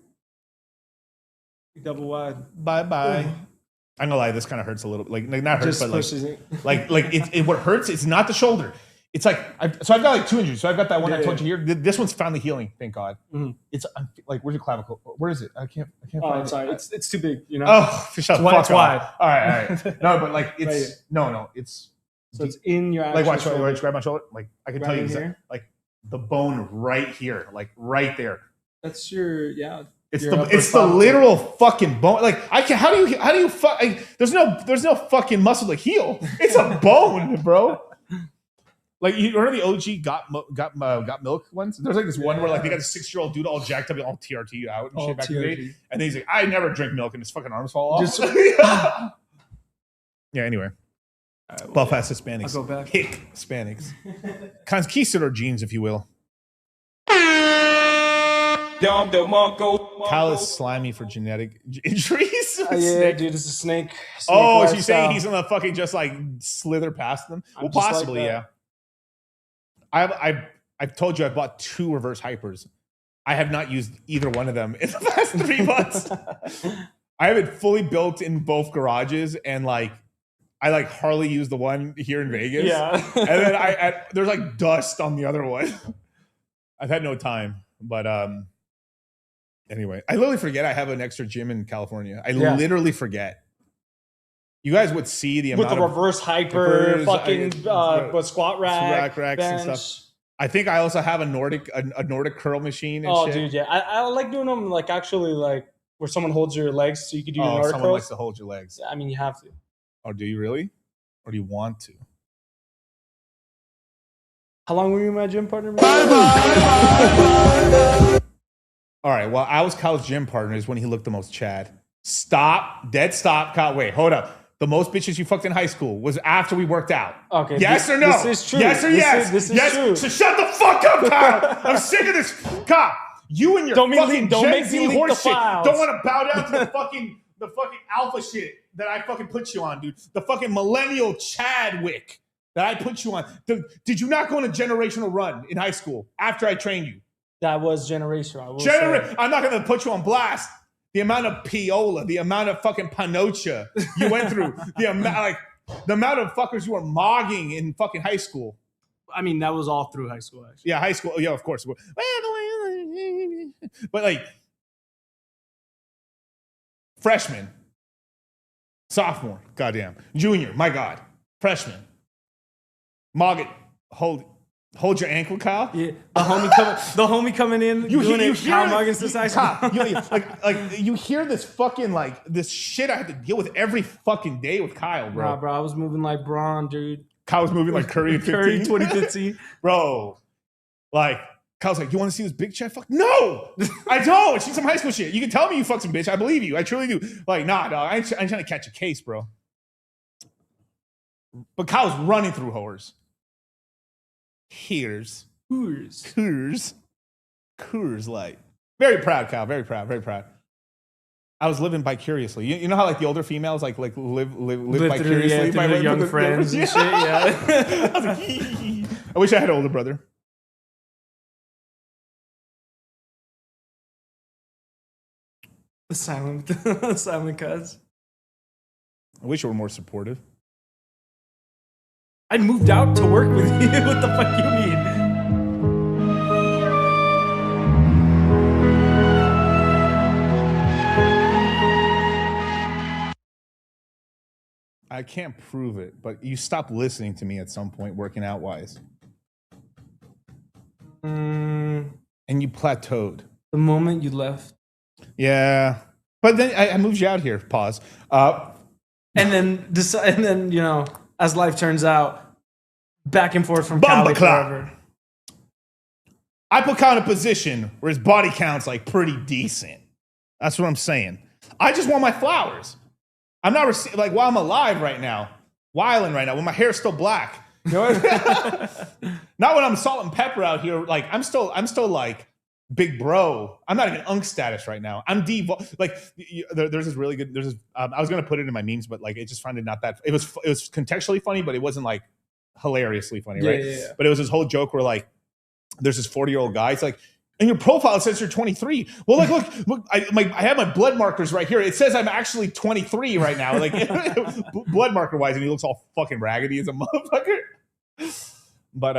[SPEAKER 23] Double wide.
[SPEAKER 22] Bye. I'm gonna lie. This kind of hurts a little. Like not hurts, but like what hurts. It's not the shoulder. It's like I've got like 2 injuries. So I've got that one I told you here. This one's finally healing, thank God.
[SPEAKER 23] Mm-hmm.
[SPEAKER 22] It's like, where's your clavicle? Where is it? I can't find it.
[SPEAKER 23] Sorry, it's too big.
[SPEAKER 22] Oh, shut the fuck
[SPEAKER 23] it's wide.
[SPEAKER 22] All right. No, but like it's no, it's
[SPEAKER 23] so it's in your
[SPEAKER 22] like watch. Grab my shoulder. Like I can tell you
[SPEAKER 23] here?
[SPEAKER 22] like the bone right here, like right there.
[SPEAKER 23] That's your
[SPEAKER 22] It's the literal fucking bone. Like I can. How do you fuck? There's no fucking muscle to heal. It's a bone, bro. Like you remember the OG got milk ones? There's like this one where like they got a 6-year-old dude all jacked up, all TRT out and shit back in the day. And then he's like, I never drink milk, and his fucking arms fall off. Yeah. Anyway, Belfast Hispanics.
[SPEAKER 23] I'll go back.
[SPEAKER 22] Hick Hispanics. Conquistador genes, if you will. Kyle is slimy for genetic injuries.
[SPEAKER 23] Yeah, dude, it's a snake.
[SPEAKER 22] Oh, is you saying he's gonna fucking just like slither past them? Well, possibly, like yeah. I've told you I bought 2 reverse hypers. I have not used either one of them in the past 3 months. I have it fully built in both garages, and like I like hardly use the one here in Vegas.
[SPEAKER 23] Yeah,
[SPEAKER 22] and then there's like dust on the other one. I've had no time, but anyway, I literally forget I have an extra gym in California. I literally forget. You guys would see the amount
[SPEAKER 23] with the reverse hyper, squat racks
[SPEAKER 22] bench. And stuff. I think I also have a Nordic curl machine. And shit.
[SPEAKER 23] Dude, yeah, I like doing them like actually like where someone holds your legs so you can do your Nordic
[SPEAKER 22] someone
[SPEAKER 23] curls.
[SPEAKER 22] likes to hold your legs.
[SPEAKER 23] I mean, you have to.
[SPEAKER 22] Oh, do you really? Or do you want to?
[SPEAKER 23] How long were you my gym partner?
[SPEAKER 22] All right, well, I was Kyle's gym partner is when he looked the most Chad. Stop. Dead stop. Kyle, wait, hold up. The most bitches you fucked in high school was after we worked out.
[SPEAKER 23] Okay.
[SPEAKER 22] Yes or no?
[SPEAKER 23] This is true.
[SPEAKER 22] Yes or yes?
[SPEAKER 23] This is
[SPEAKER 22] yes.
[SPEAKER 23] true.
[SPEAKER 22] So shut the fuck up, Kyle. I'm sick of this. Kyle, you and your
[SPEAKER 23] Don't
[SPEAKER 22] fucking
[SPEAKER 23] don't
[SPEAKER 22] Gen
[SPEAKER 23] make
[SPEAKER 22] Z
[SPEAKER 23] me leak
[SPEAKER 22] horse
[SPEAKER 23] the
[SPEAKER 22] shit
[SPEAKER 23] files.
[SPEAKER 22] don't want to bow down to the fucking alpha shit that I fucking put you on, dude. The fucking millennial Chadwick that I put you on. Did you not go on a generational run in high school after I trained you?
[SPEAKER 23] That was generational. I will say.
[SPEAKER 22] I'm not going to put you on blast. The amount of piola, the amount of fucking panocha you went through, the amount of fuckers you were mogging in fucking high school.
[SPEAKER 23] I mean, that was all through high school, actually.
[SPEAKER 22] Yeah, high school. Yeah, of course. But like freshman, sophomore, goddamn, junior, my God, freshman, mogging, hold your ankle, Kyle.
[SPEAKER 23] Yeah, the homie coming in,
[SPEAKER 22] you
[SPEAKER 23] doing it,
[SPEAKER 22] hear
[SPEAKER 23] Kyle
[SPEAKER 22] it,
[SPEAKER 23] Muggins this high school.
[SPEAKER 22] like you hear this fucking this shit I have to deal with every fucking day with Kyle, bro.
[SPEAKER 23] Nah, bro, I was moving like Braun, dude.
[SPEAKER 22] Kyle was moving like Curry in 15.
[SPEAKER 23] Curry 2015.
[SPEAKER 22] Bro, like, Kyle's like, you want to see this big chat? Fuck, no! I don't! She's some high school shit. You can tell me you fuck some bitch. I believe you. I truly do. Like, nah, dog. I ain't trying to catch a case, bro. But Kyle's running through whores. Coors Light. Very proud, Kyle. Very proud. Very proud. I was living vicariously. You know how like the older females like live vicariously
[SPEAKER 23] by their young friends and shit. Yeah.
[SPEAKER 22] I was like, I wish I had an older brother.
[SPEAKER 23] The silent cuz.
[SPEAKER 22] I wish you were more supportive.
[SPEAKER 23] I moved out to work with you. What the fuck you mean?
[SPEAKER 22] I can't prove it, but you stopped listening to me at some point, working out wise. And you plateaued.
[SPEAKER 23] The moment you left.
[SPEAKER 22] Yeah. But then I moved you out here. Pause.
[SPEAKER 23] And then, you know, as life turns out, back and forth from Cali forever.
[SPEAKER 22] I put Kyle in a position where his body count's like pretty decent. That's what I'm saying. I just want my flowers. I'm not like while I'm alive right now, wilding right now, when my hair's still black. You know not when I'm salt and pepper out here. Like I'm still like big bro. I'm not even unk status right now. I'm like there's this really good. I was gonna put it in my memes, but like it just found it not that. It was contextually funny, but it wasn't like hilariously funny, right?
[SPEAKER 23] Yeah.
[SPEAKER 22] But it was this whole joke where like there's this 40-year-old guy. It's like, in your profile, it says you're 23. Well, like, look, I have my blood markers right here. It says I'm actually 23 right now. Like, blood marker wise, and he looks all fucking raggedy as a motherfucker. But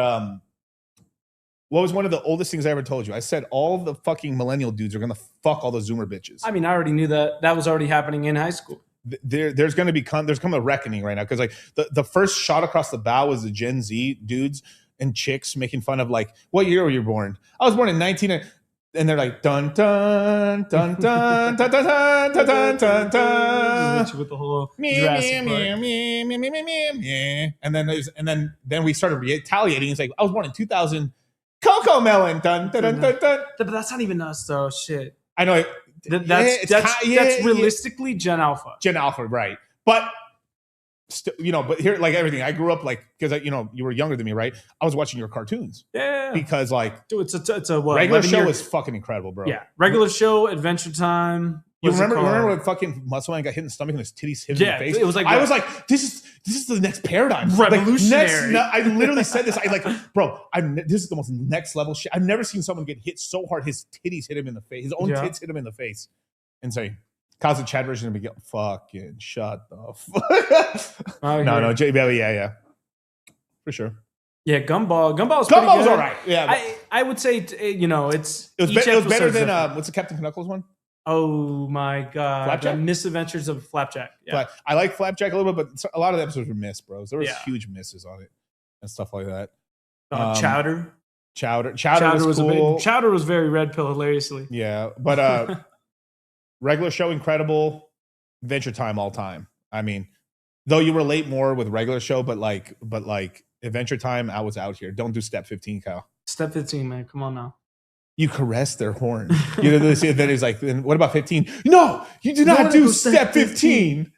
[SPEAKER 22] what was one of the oldest things I ever told you? I said all the fucking millennial dudes are gonna fuck all the Zoomer bitches.
[SPEAKER 23] I mean, I already knew that was already happening in high school.
[SPEAKER 22] There's come a reckoning right now because like the first shot across the bow was the Gen Z dudes and chicks making fun of like, what year were you born? I was born in 19, and they're like dun dun dun dun dun dun dun dun dun dun
[SPEAKER 23] with the whole
[SPEAKER 22] Jurassic Park. And then we started retaliating. It's like, I was born in 2000. Coco Melon dun dun dun dun dun.
[SPEAKER 23] But that's not even us though. Shit.
[SPEAKER 22] I know.
[SPEAKER 23] That's realistically Gen Alpha.
[SPEAKER 22] Gen Alpha, right? But but here, like everything, I grew up like because you were younger than me, right? I was watching your cartoons, because like,
[SPEAKER 23] dude, it's a what,
[SPEAKER 22] regular show is fucking incredible, bro.
[SPEAKER 23] Yeah, regular show, Adventure Time.
[SPEAKER 22] You remember when fucking Muscle Man got hit in the stomach and his titties hit him in the face?
[SPEAKER 23] It was like
[SPEAKER 22] I was like, this is the next paradigm,
[SPEAKER 23] revolutionary.
[SPEAKER 22] I literally said this. I like, bro, this is the most next level shit. I've never seen someone get hit so hard. His titties hit him in the face. His own tits hit him in the face. Insane. Cause the Chad version to be fucking shut the fuck. No, yeah, for sure.
[SPEAKER 23] Yeah, Gumball was
[SPEAKER 22] all right. Yeah,
[SPEAKER 23] I would say it was
[SPEAKER 22] better than what's the Captain Knuckles one?
[SPEAKER 23] Oh my god,
[SPEAKER 22] Flapjack?
[SPEAKER 23] The Misadventures of Flapjack. Yeah,
[SPEAKER 22] I like Flapjack a little bit, but a lot of the episodes were missed, bros. There was huge misses on it and stuff like that.
[SPEAKER 23] Chowder
[SPEAKER 22] was cool.
[SPEAKER 23] Chowder was very red pill, hilariously.
[SPEAKER 22] Yeah, but Regular show, incredible. Adventure Time, all time. I mean, though you relate more with regular show, but like Adventure Time, I was out here. Don't do step 15, Kyle.
[SPEAKER 23] Step 15, man. Come on now.
[SPEAKER 22] You caress their horn. You know, then it's like, what about 15? No, you do not do step 15.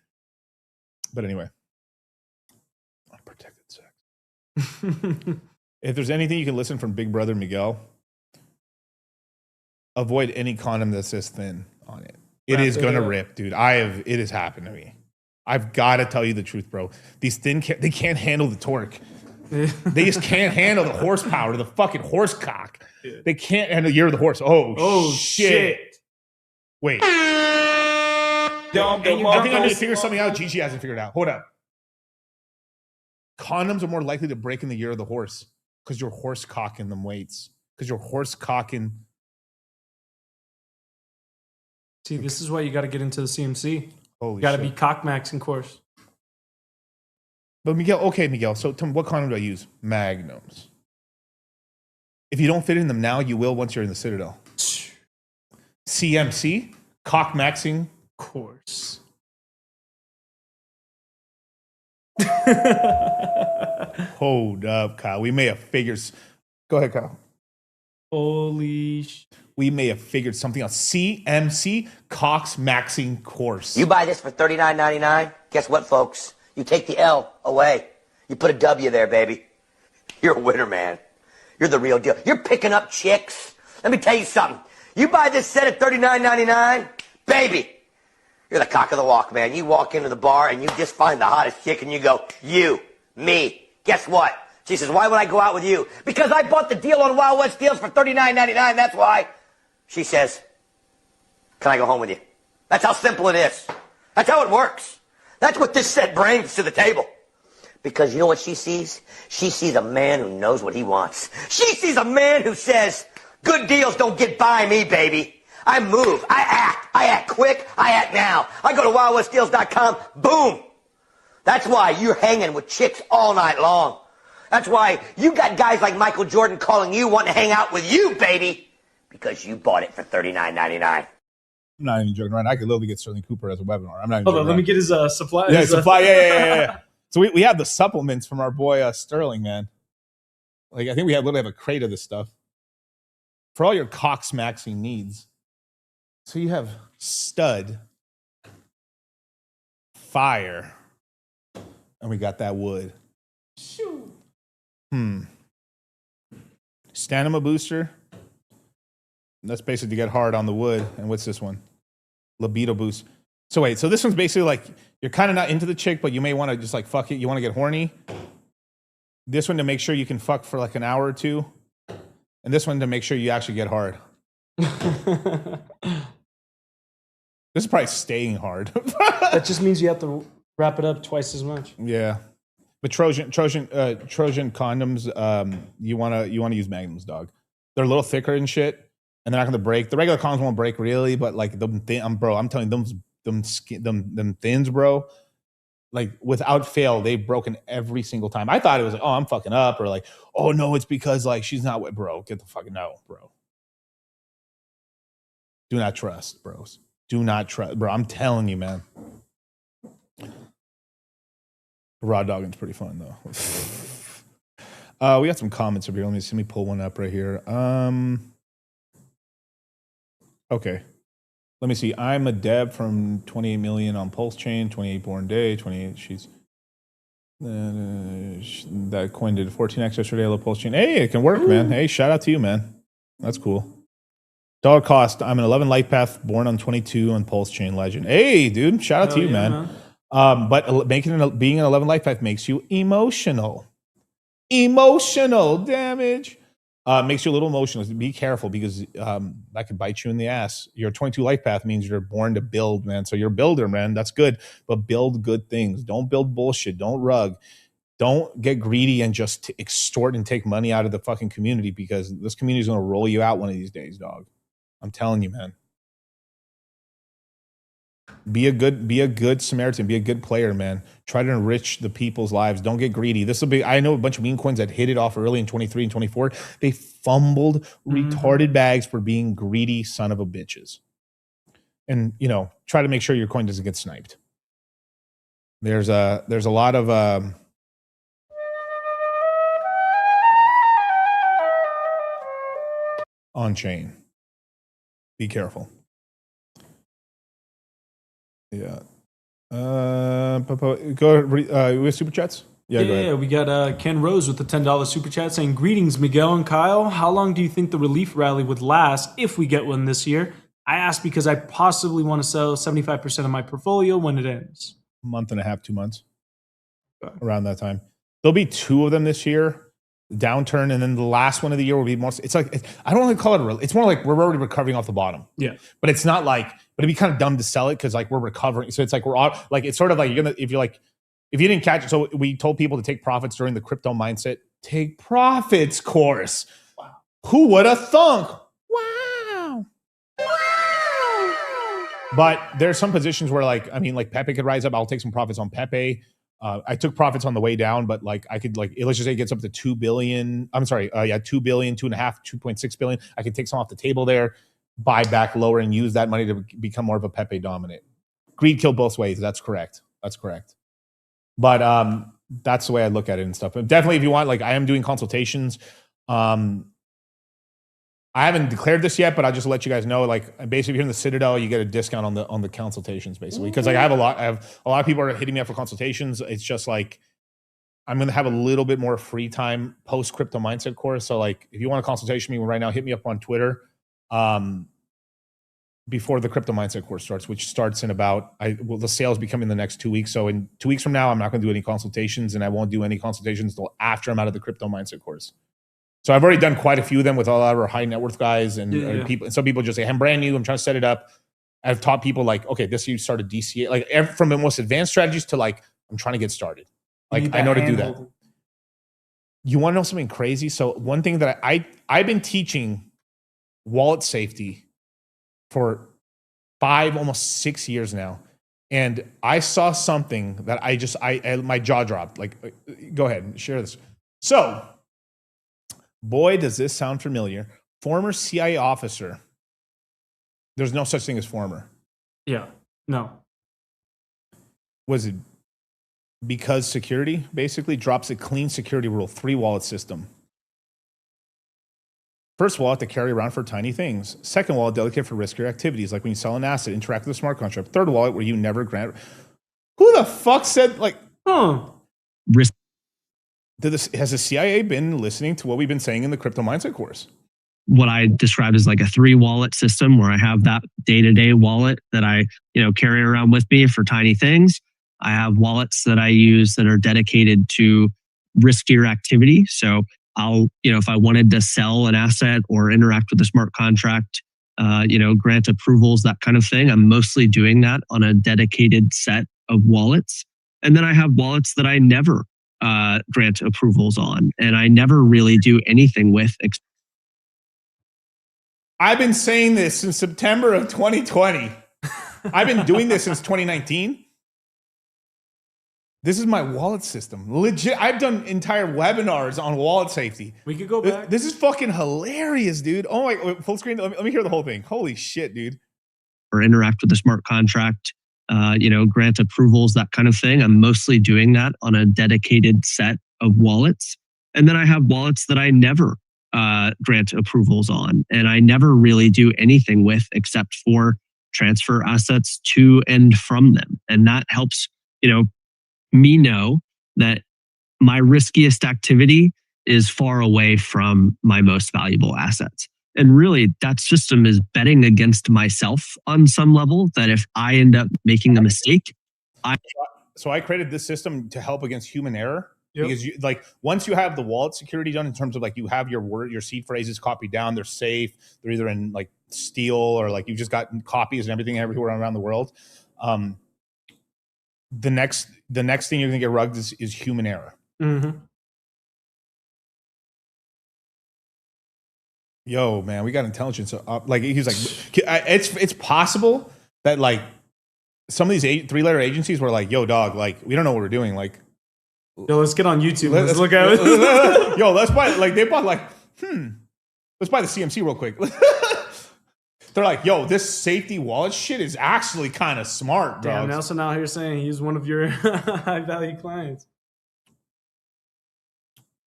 [SPEAKER 22] But anyway, unprotected sex. If there's anything you can listen from Big Brother Miguel, avoid any condom that says thin on it. It is gonna rip, dude. It has happened to me. I've got to tell you the truth, bro. These thin, they can't handle the torque. They just can't handle the horsepower, the fucking horse cock. They can't handle the year of the horse. Oh shit. Wait. I think I need to figure something out Gigi hasn't figured out. Hold up. Condoms are more likely to break in the year of the horse because you're horse cocking them weights. Because you're horse cocking.
[SPEAKER 23] See, this is why you got to get into the CMC.
[SPEAKER 22] Holy
[SPEAKER 23] you got to
[SPEAKER 22] shit.
[SPEAKER 23] be cock maxing course.
[SPEAKER 22] But Miguel, so tell me, what condom do I use? Magnums. If you don't fit in them now, you will once you're in the Citadel. CMC, cock maxing
[SPEAKER 23] course.
[SPEAKER 22] Hold up, Kyle. We may have figured. Go ahead, Kyle.
[SPEAKER 23] Holy
[SPEAKER 22] we may have figured something out. CMC, Cox Maxing Course.
[SPEAKER 6] You buy this for $39.99. Guess what, folks? You take the L away. You put a W there, baby. You're a winner, man. You're the real deal. You're picking up chicks. Let me tell you something. You buy this set at $39.99, baby. You're the cock of the walk, man. You walk into the bar and you just find the hottest chick and you go, you, me. Guess what? She says, why would I go out with you? Because I bought the deal on Wild West Deals for $39.99. That's why. She says, can I go home with you? That's how simple it is. That's how it works. That's what this set brings to the table. Because you know what she sees? She sees a man who knows what he wants. She sees a man who says, good deals don't get by me, baby. I move. I act quick. I act now. I go to wildwestdeals.com. Boom. That's why you're hanging with chicks all night long. That's why you got guys like Michael Jordan calling you, wanting to hang out with you, baby. Because you bought it for $39.99.
[SPEAKER 22] I'm not even joking around. I could literally get Sterling Cooper as a webinar. I'm not even
[SPEAKER 23] Hold on,
[SPEAKER 22] joking
[SPEAKER 23] let me
[SPEAKER 22] around.
[SPEAKER 23] get his supply.
[SPEAKER 22] Yeah,
[SPEAKER 23] his,
[SPEAKER 22] supply. Yeah. So we have the supplements from our boy Sterling, man. Like I think we literally have a crate of this stuff for all your Cox maxing needs. So you have stud, fire, and we got that wood.
[SPEAKER 23] Shoot.
[SPEAKER 22] Stamina booster. That's basically to get hard on the wood. And what's this one? Libido boost. So wait, so this one's basically like you're kind of not into the chick, but you may want to just like fuck it. You want to get horny. This one to make sure you can fuck for like an hour or two. And this one to make sure you actually get hard. This is probably staying hard.
[SPEAKER 23] That just means you have to wrap it up twice as much.
[SPEAKER 22] Yeah. But Trojan condoms, you wanna use Magnums, dog. They're a little thicker and shit. And they're not gonna break. The regular condoms won't break really, but like I'm telling you, them thins, bro. Like without fail, they've broken every single time. I thought it was like, oh, I'm fucking up, or like, oh no, it's because like she's not wet, bro. Get the fucking no, bro. Do not trust, bros. Do not trust, bro. I'm telling you, man. Raw dogging's pretty fun though. We got some comments over here. Let me pull one up right here. Okay. Let me see. I'm a Deb from 28 million on Pulse Chain, 28 born day, 28. She's that coin did 14x yesterday. I love Pulse Chain. Hey, it can work, man. Hey, shout out to you, man. That's cool. Dollar cost. I'm an 11 life path, born on 22 on Pulse Chain legend. Hey, dude, shout out to you, man. But being an 11 life path makes you emotional. Emotional damage. Makes you a little emotional. Be careful because that could bite you in the ass. Your 22 life path means you're born to build, man. So you're a builder, man. That's good. But build good things. Don't build bullshit. Don't rug. Don't get greedy and just extort and take money out of the fucking community because this community is going to roll you out one of these days, dog. I'm telling you, man. Be a good Samaritan. Be a good player, man. Try to enrich the people's lives. Don't get greedy. This will be. I know a bunch of meme coins that hit it off early in 23 and 24. They fumbled retarded bags for being greedy son of a bitches. and try to make sure your coin doesn't get sniped. There's a lot of on chain. Be careful. Yeah. Go with super chats. Go ahead.
[SPEAKER 23] Yeah, we got Ken Rose with the $10 super chat saying, "Greetings, Miguel and Kyle. How long do you think the relief rally would last if we get one this year? I ask because I possibly want to sell 75% of my portfolio when it ends."
[SPEAKER 22] Month and a half, 2 months, around that time. There'll be 2 of them this year. Downturn, and then the last one of the year will be more. It's like I don't want to call it. It's more like we're already recovering off the bottom.
[SPEAKER 23] Yeah,
[SPEAKER 22] but it's not like. But it'd be kind of dumb to sell it because like we're recovering. So it's like we're all like it's sort of like you're gonna if you didn't catch it. So we told people to take profits during the crypto mindset. Take profits course. Wow. Who would have thunk? Wow. But there's some positions where like Pepe could rise up. I'll take some profits on Pepe. I took profits on the way down, but like I could let's just say it gets up to 2 billion. I'm sorry, 2 billion, 2.5, 2.6 billion. I could take some off the table there, buy back lower, and use that money to become more of a Pepe dominant. Greed killed both ways. That's correct. But that's the way I look at it and stuff. But definitely, if you want, I am doing consultations. I haven't declared this yet, but I'll just let you guys know. Basically, if you're in the Citadel, you get a discount on the consultations, basically. Because I have a lot of people are hitting me up for consultations. It's just like I'm going to have a little bit more free time post crypto mindset course. So if you want a consultation with me right now, hit me up on Twitter before the crypto mindset course starts, which starts in the sales become in the next 2 weeks. So in 2 weeks from now, I'm not going to do any consultations, and I won't do any consultations until after I'm out of the crypto mindset course. So I've already done quite a few of them with all our high net worth guys and people. And some people just say, "I'm brand new. I'm trying to set it up." I've taught people okay, this year start a DCA, from the most advanced strategies to I'm trying to get started. I know to do that. You want to know something crazy? So one thing that I've been teaching wallet safety for 5, almost 6 years now, and I saw something that my jaw dropped. Go ahead and share this. So. Boy, does this sound familiar. Former CIA officer. There's no such thing as former.
[SPEAKER 23] Yeah. No.
[SPEAKER 22] Was it because security basically drops a clean security rule 3 wallet system? First wallet to carry around for tiny things. Second wallet dedicated for riskier activities, like when you sell an asset, interact with a smart contract. Third wallet where you never grant. Who the fuck said
[SPEAKER 9] risk?
[SPEAKER 22] Has the CIA been listening to what we've been saying in the crypto mindset course?
[SPEAKER 9] What I described as a 3 wallet system, where I have that day-to-day wallet that I, carry around with me for tiny things. I have wallets that I use that are dedicated to riskier activity. So I'll, if I wanted to sell an asset or interact with a smart contract, grant approvals, that kind of thing, I'm mostly doing that on a dedicated set of wallets. And then I have wallets that I never grant approvals on, and I never really do anything with.
[SPEAKER 22] I've been saying this since September of 2020. I've been doing this since 2019. This is my wallet system. Legit, I've done entire webinars on wallet safety.
[SPEAKER 23] We could go back.
[SPEAKER 22] This is fucking hilarious, dude. Oh my, full screen. Let me hear the whole thing. Holy shit, dude.
[SPEAKER 9] Or interact with a smart contract. Grant approvals, that kind of thing. I'm mostly doing that on a dedicated set of wallets. And then I have wallets that I never grant approvals on, and I never really do anything with except for transfer assets to and from them. And that helps, me know that my riskiest activity is far away from my most valuable assets. And really, that system is betting against myself on some level, that if I end up making a mistake,
[SPEAKER 22] So I created this system to help against human error. Yep. Because once you have the wallet security done, in terms of you have your seed phrases copied down, they're safe. They're either in steel or you've just got copies and everything everywhere around the world. The next thing you're going to get rugged is human error.
[SPEAKER 23] Mm-hmm.
[SPEAKER 22] Yo, man, we got intelligence up. He's it's possible that some of these 3-letter agencies were yo, dog, we don't know what we're doing.
[SPEAKER 23] Yo, let's get on YouTube. Let's look at it.
[SPEAKER 22] Yo, let's buy they bought let's buy the CMC real quick. They're like, yo, this safety wallet shit is actually kind of smart, bro.
[SPEAKER 23] Damn, Nelson out here saying he's one of your high value clients.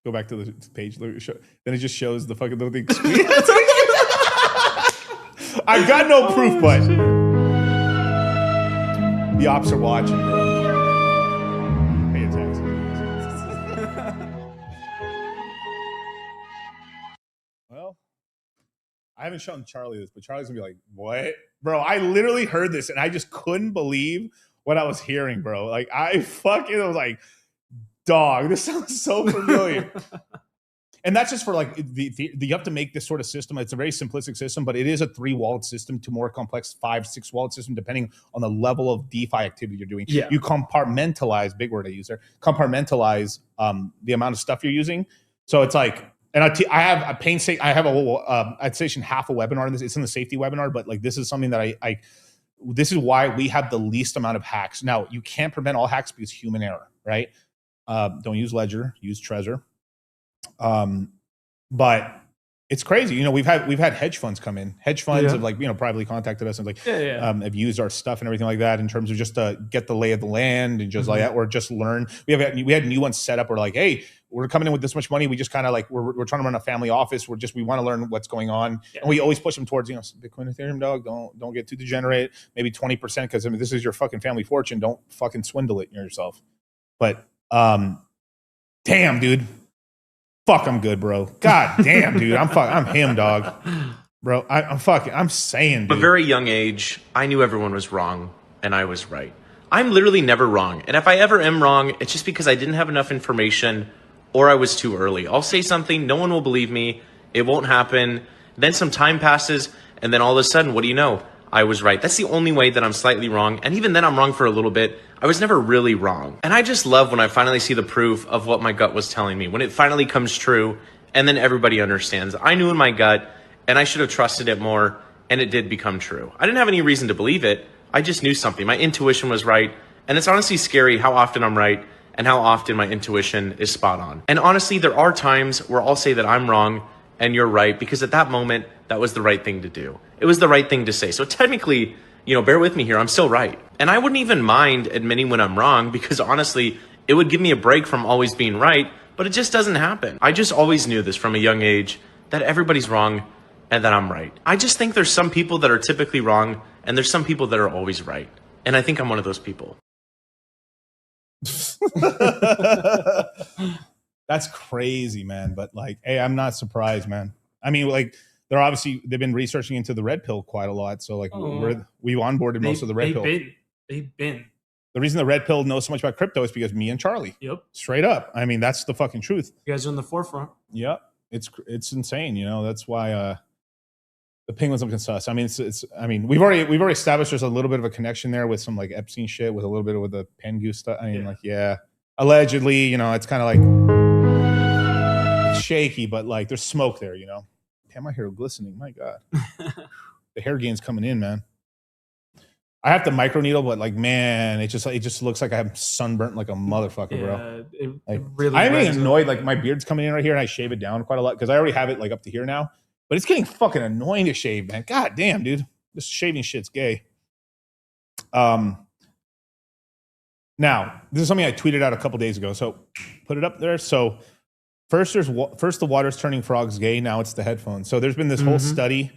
[SPEAKER 22] Go back to the page. Then it just shows the fucking little thing. I've got no proof, but the ops are watching, bro. Pay attention. Well, I haven't shown Charlie this, but Charlie's gonna be like, what? Bro, I literally heard this and I just couldn't believe what I was hearing, bro. Like, I was like, dog, this sounds so familiar. And that's just for like, you have to make this sort of system. It's a very simplistic system, but it is a 3-wallet system to more complex 5-6 wallet system, depending on the level of DeFi activity you're doing.
[SPEAKER 23] Yeah.
[SPEAKER 22] You compartmentalize, big word I use there, compartmentalize the amount of stuff you're using. So it's like, and I have a painstaking, I have a whole, I'd station half a webinar on this. It's in the safety webinar, but like, this is something that this is why we have the least amount of hacks. Now, you can't prevent all hacks because human error, right? Don't use Ledger, use Trezor. But it's crazy. You know, we've had hedge funds come in. Hedge funds have like, you know, privately contacted us and like, have used our stuff and everything like that in terms of just to get the lay of the land and just like that, or just learn. We had new ones set up. We're like, hey, we're coming in with this much money. We just kind of like, we're trying to run a family office. We want to learn what's going on. And we always push them towards, you know, Bitcoin, Ethereum, dog. Don't get too degenerate. Maybe 20%. Cause I mean, this is your fucking family fortune. Don't fucking swindle it yourself. But, damn, dude. Fuck, I'm good, bro. God damn, dude. I'm him, dog. Bro, I'm saying, dude.
[SPEAKER 1] From a very young age, I knew everyone was wrong and I was right. I'm literally never wrong. And if I ever am wrong, it's just because I didn't have enough information or I was too early. I'll say something, no one will believe me. It won't happen. Then some time passes and then all of a sudden, what do you know? I was right. That's the only way that I'm slightly wrong. And even then I'm wrong for a little bit. I was never really wrong. And I just love when I finally see the proof of what my gut was telling me, when it finally comes true and then everybody understands. I knew in my gut and I should have trusted it more and it did become true. I didn't have any reason to believe it. I just knew something. My intuition was right. And it's honestly scary how often I'm right and how often my intuition is spot on. And honestly, there are times where I'll say that I'm wrong and you're right, because at that moment, that was the right thing to do. It was the right thing to say. So technically, you know, bear with me here, I'm still right. And I wouldn't even mind admitting when I'm wrong, because honestly, it would give me a break from always being right, but it just doesn't happen. I just always knew this from a young age, that everybody's wrong and that I'm right. I just think there's some people that are typically wrong and there's some people that are always right. And I think I'm one of those people.
[SPEAKER 22] That's crazy, man. But like, hey, I'm not surprised, man. I mean, like, they've been researching into the red pill quite a lot. So like, we've onboarded most of the red pill.
[SPEAKER 23] They've been.
[SPEAKER 22] The reason the red pill knows so much about crypto is because me and Charlie.
[SPEAKER 23] Yep.
[SPEAKER 22] Straight up. I mean, that's the fucking truth.
[SPEAKER 23] You guys are in the forefront.
[SPEAKER 22] Yep. It's insane. You know, that's why the penguins looking sus. I mean, I mean, we've already established there's a little bit of a connection there with some like Epstein shit, with a little bit of the Pengu stuff. I mean, allegedly, you know, it's kind of like shaky, but like there's smoke there, you know. Damn, my hair glistening. My God. The hair gain's coming in, man. I have to microneedle, but like, man, it just looks like I'm sunburnt like a motherfucker, bro.
[SPEAKER 23] It
[SPEAKER 22] like,
[SPEAKER 23] really
[SPEAKER 22] I'm getting annoyed. Like my beard's coming in right here, and I shave it down quite a lot because I already have it like up to here now. But it's getting fucking annoying to shave, man. God damn, dude, this shaving shit's gay. Now this is something I tweeted out a couple days ago. So put it up there. So first the water's turning frogs gay. Now it's the headphones. So there's been this whole study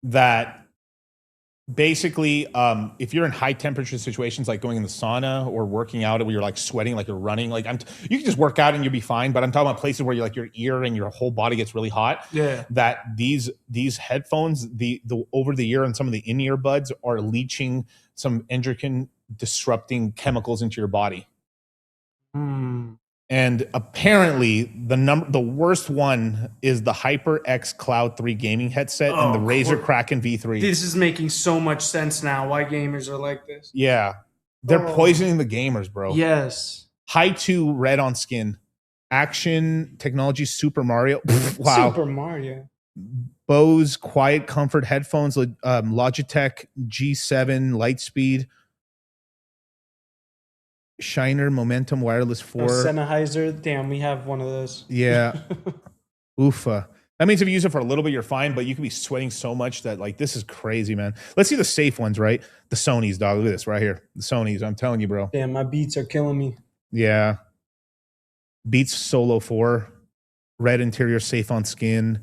[SPEAKER 22] that basically, if you're in high temperature situations, like going in the sauna or working out where you're like sweating, like you're running, like you can just work out and you'll be fine. But I'm talking about places where you're like your ear and your whole body gets really hot.
[SPEAKER 23] Yeah.
[SPEAKER 22] That these headphones, the over the ear and some of the in-ear buds are leaching some endocrine disrupting chemicals into your body. And apparently the worst one is the HyperX Cloud 3 gaming headset and the Razer Kraken V3.
[SPEAKER 23] This is making so much sense now why gamers are like this.
[SPEAKER 22] Yeah. They're poisoning the gamers, bro.
[SPEAKER 23] Yes.
[SPEAKER 22] High 2 red on skin. Action Technology Super Mario. Wow.
[SPEAKER 23] Super Mario.
[SPEAKER 22] Bose Quiet Comfort headphones, Logitech G7 Lightspeed. Shiner Momentum Wireless 4.
[SPEAKER 23] Sennheiser. Damn, we have one of those.
[SPEAKER 22] Yeah. Oofa. That means if you use it for a little bit, you're fine, but you can be sweating so much that like this is crazy, man. Let's see the safe ones, right? The Sonys, dog. Look at this right here. The Sonys. I'm telling you, bro.
[SPEAKER 23] Damn, my beats are killing me.
[SPEAKER 22] Yeah. Beats Solo 4. Red interior, safe on skin.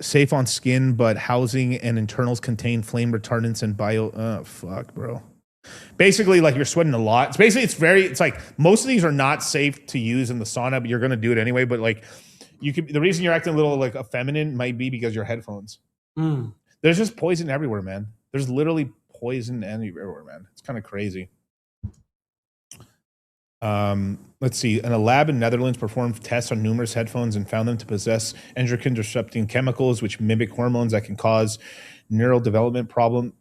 [SPEAKER 22] Safe on skin, but housing and internals contain flame retardants and bio. Oh, fuck, bro. Basically, like you're sweating a lot. It's basically, it's like most of these are not safe to use in the sauna, but you're going to do it anyway. But like you could, the reason you're acting a little like effeminate might be because your headphones. There's just poison everywhere, man. There's literally poison everywhere, man. It's kind of crazy. Let's see. In a lab in Netherlands performed tests on numerous headphones and found them to possess endocrine disrupting chemicals, which mimic hormones that can cause neural development problem.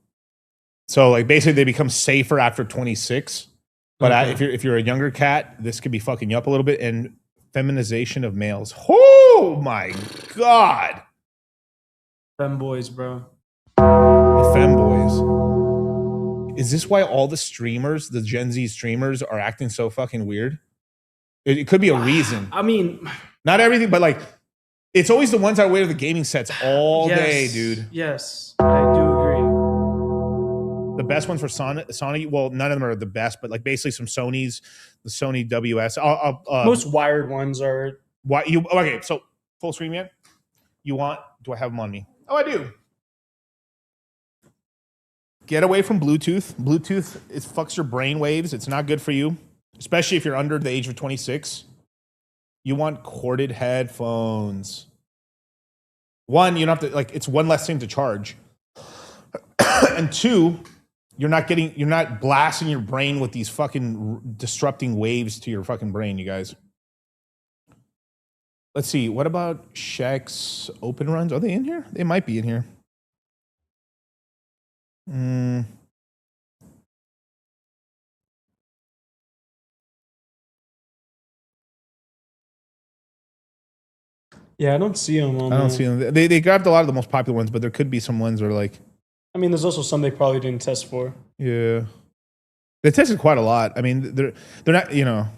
[SPEAKER 22] So like basically they become safer after 26. But if you're a younger cat, this could be fucking you up a little bit. And feminization of males. Oh my God.
[SPEAKER 23] Femboys, bro.
[SPEAKER 22] The femboys. Is this why all the streamers, the Gen Z streamers, are acting so fucking weird? It could be a reason.
[SPEAKER 23] I mean,
[SPEAKER 22] not everything, but like it's always the ones that wear the gaming sets all day, dude.
[SPEAKER 23] Yes, I do agree.
[SPEAKER 22] The best ones for Sony, well, none of them are the best, but like basically some Sonys, the Sony WS.
[SPEAKER 23] Most wired ones are.
[SPEAKER 22] Okay, so full screen yet? Do I have them on me? Oh, I do. Get away from Bluetooth. Bluetooth, it fucks your brain waves. It's not good for you, especially if you're under the age of 26. You want corded headphones. One, you don't have to, like, it's one less thing to charge. And two, you're not blasting your brain with these fucking disrupting waves to your fucking brain, you guys. Let's see. What about Shaq's open runs? Are they in here? They might be in here.
[SPEAKER 23] Yeah, I don't see them.
[SPEAKER 22] I don't see them. They grabbed a lot of the most popular ones, but there could be some ones where like.
[SPEAKER 23] I mean, there's also some they probably didn't test for.
[SPEAKER 22] Yeah, they tested quite a lot. I mean, they're not. You know,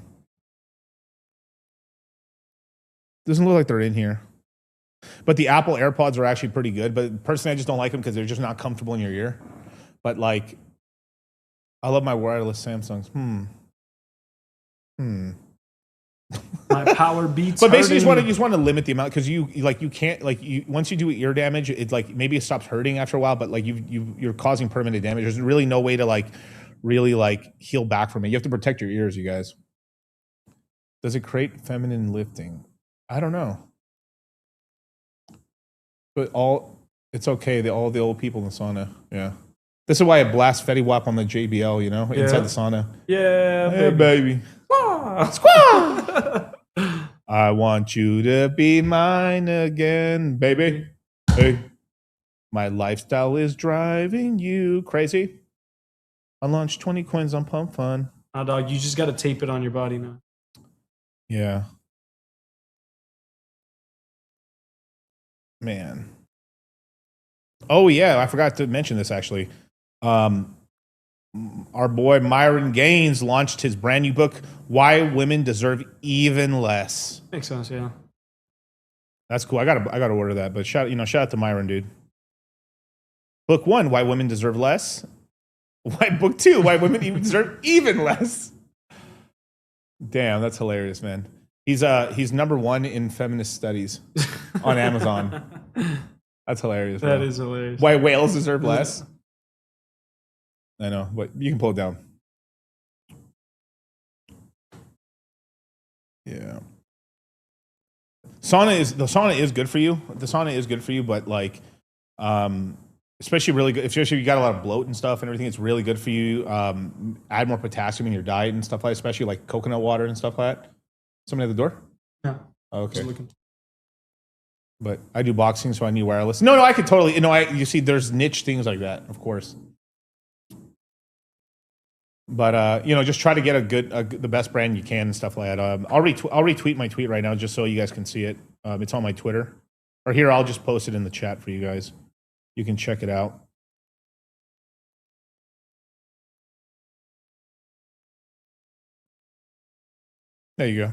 [SPEAKER 22] doesn't look like they're in here. But the Apple AirPods are actually pretty good. But personally, I just don't like them because they're just not comfortable in your ear. But like, I love my wireless Samsungs.
[SPEAKER 23] My power beats.
[SPEAKER 22] But basically, you just want to limit the amount because you can't once you do ear damage, it like maybe it stops hurting after a while, but like you're causing permanent damage. There's really no way to like really like heal back from it. You have to protect your ears, you guys. Does it create feminine lifting? I don't know, but it's okay. All the old people in the sauna, yeah. This is why I blast Fetty Wap on the JBL, you know, inside the sauna.
[SPEAKER 23] Yeah,
[SPEAKER 22] hey, baby. Squaw! I want you to be mine again, baby. Hey, my lifestyle is driving you crazy. I launched 20 coins on Pump Fun.
[SPEAKER 23] Oh, dog, you just got to tape it on your body now.
[SPEAKER 22] Yeah. Man. Oh, yeah, I forgot to mention this, actually. Our boy Myron Gaines launched his brand new book, Why Women Deserve Even Less.
[SPEAKER 23] Makes sense, yeah.
[SPEAKER 22] That's cool. I gotta order that. But shout out to Myron, dude. Book 1, Why Women Deserve Less. Book 2, Why Women Deserve Even Less. Damn, that's hilarious, man. He's number 1 in feminist studies on Amazon. That's hilarious.
[SPEAKER 23] That
[SPEAKER 22] bro.
[SPEAKER 3] is
[SPEAKER 23] hilarious.
[SPEAKER 22] Why whales deserve less. I know, but you can pull it down. Yeah. The sauna is good for you. The sauna is good for you, but like, especially really good. Especially if you got a lot of bloat and stuff and everything, it's really good for you. Add more potassium in your diet and stuff like that, especially like coconut water and stuff like that. Somebody at the door?
[SPEAKER 23] Yeah.
[SPEAKER 22] Oh, okay. But I do boxing, so I need wireless. No, I could totally. You see, there's niche things like that, of course. But just try to get the best brand you can and stuff like that. I'll retweet my tweet right now just so you guys can see it. It's on my Twitter, or here I'll just post it in the chat for you guys. You can check it out. There you go.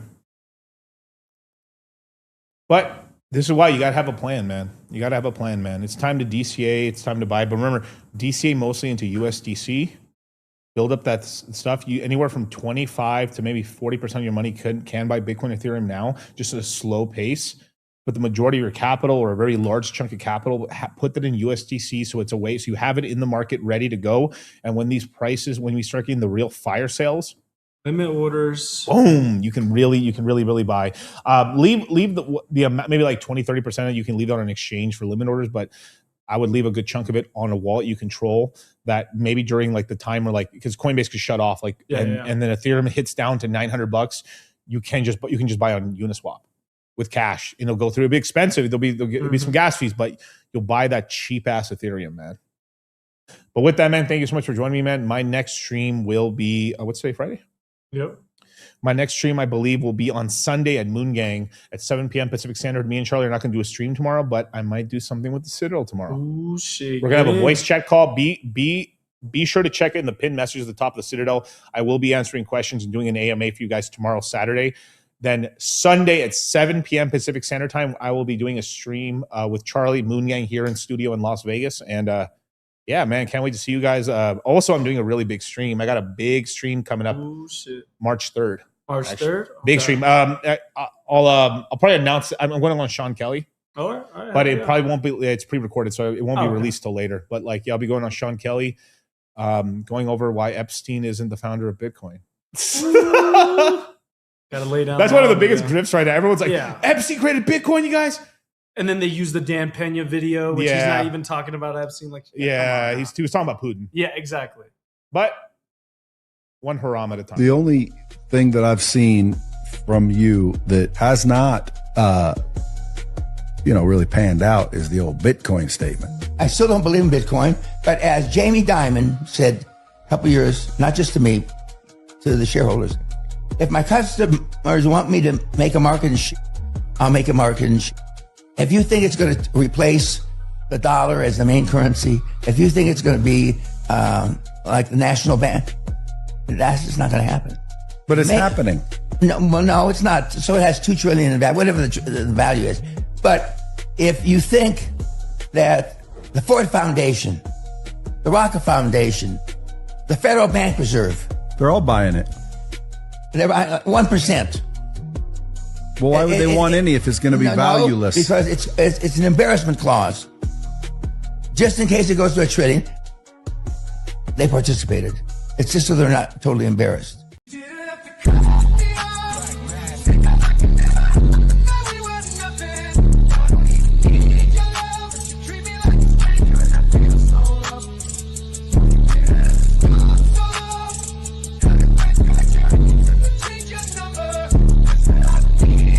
[SPEAKER 22] But this is why you got to have a plan, man. You got to have a plan, man. It's time to DCA. It's time to buy. But remember, DCA mostly into USDC. Build up that stuff. You anywhere from 25 to maybe 40% of your money can buy Bitcoin, Ethereum now, just at a slow pace. But the majority of your capital, or a very large chunk of capital, put that in USDC so it's away. So you have it in the market ready to go. And when these prices, when we start getting the real fire sales,
[SPEAKER 23] limit orders,
[SPEAKER 22] boom, you can really buy. Leave the amount, maybe like 20-30% of it, you can leave it on an exchange for limit orders, but I would leave a good chunk of it on a wallet you control, that maybe during like the time, or like, because Coinbase could shut off, like, and then Ethereum hits down to $900, you can just buy on Uniswap with cash. It'll go through. It'll be expensive. There'll be some gas fees, but you'll buy that cheap ass Ethereum, man. But with that, man, thank you so much for joining me, man. My next stream will be what's today, Friday?
[SPEAKER 23] Yep.
[SPEAKER 22] My next stream, I believe, will be on Sunday at Moon Gang at 7 p.m. Pacific Standard. Me and Charlie are not going to do a stream tomorrow, but I might do something with the Citadel tomorrow.
[SPEAKER 23] Ooh, shit.
[SPEAKER 22] We're going to have a voice chat call. Be sure to check in the pinned messages at the top of the Citadel. I will be answering questions and doing an AMA for you guys tomorrow, Saturday. Then Sunday at 7 p.m. Pacific Standard Time, I will be doing a stream with Charlie, Moon Gang, here in studio in Las Vegas. And yeah, man, can't wait to see you guys. Also, I'm doing a really big stream. I got a big stream coming up March 3rd.
[SPEAKER 23] March 3rd?
[SPEAKER 22] Big stream. I'll probably announce. I'm going on Sean Kelly.
[SPEAKER 23] All right,
[SPEAKER 22] but it probably won't be. It's pre-recorded, so it won't be released till later. But like, yeah, I'll be going on Sean Kelly, going over why Epstein isn't the founder of Bitcoin.
[SPEAKER 23] Gotta lay down.
[SPEAKER 22] That's one of the biggest grifts right now. Everyone's like,
[SPEAKER 23] Yeah.
[SPEAKER 22] Epstein created Bitcoin, you guys.
[SPEAKER 23] And then they use the Dan Pena video, which he's not even talking about Epstein. Like,
[SPEAKER 22] he was talking about Putin.
[SPEAKER 23] yeah, exactly.
[SPEAKER 22] But one haram at a time.
[SPEAKER 11] The only thing that I've seen from you that has not, really panned out is the old Bitcoin statement.
[SPEAKER 6] I still don't believe in Bitcoin, but as Jamie Dimon said a couple years, not just to me, to the shareholders, if my customers want me to make a market in I'll make a market in If you think it's going to replace the dollar as the main currency, if you think it's going to be like the national bank, that's just not going to happen.
[SPEAKER 11] But it's happening.
[SPEAKER 6] No, it's not. So it has $2 trillion in value, whatever the value is. But if you think that the Ford Foundation, the Rocket Foundation, the Federal Bank Reserve,
[SPEAKER 11] they're all buying it.
[SPEAKER 6] They're 1%.
[SPEAKER 11] Well, why would they want any if it's going to be valueless?
[SPEAKER 6] Because it's an embarrassment clause. Just in case it goes to $1 trillion, they participated. It's just so they're not totally embarrassed.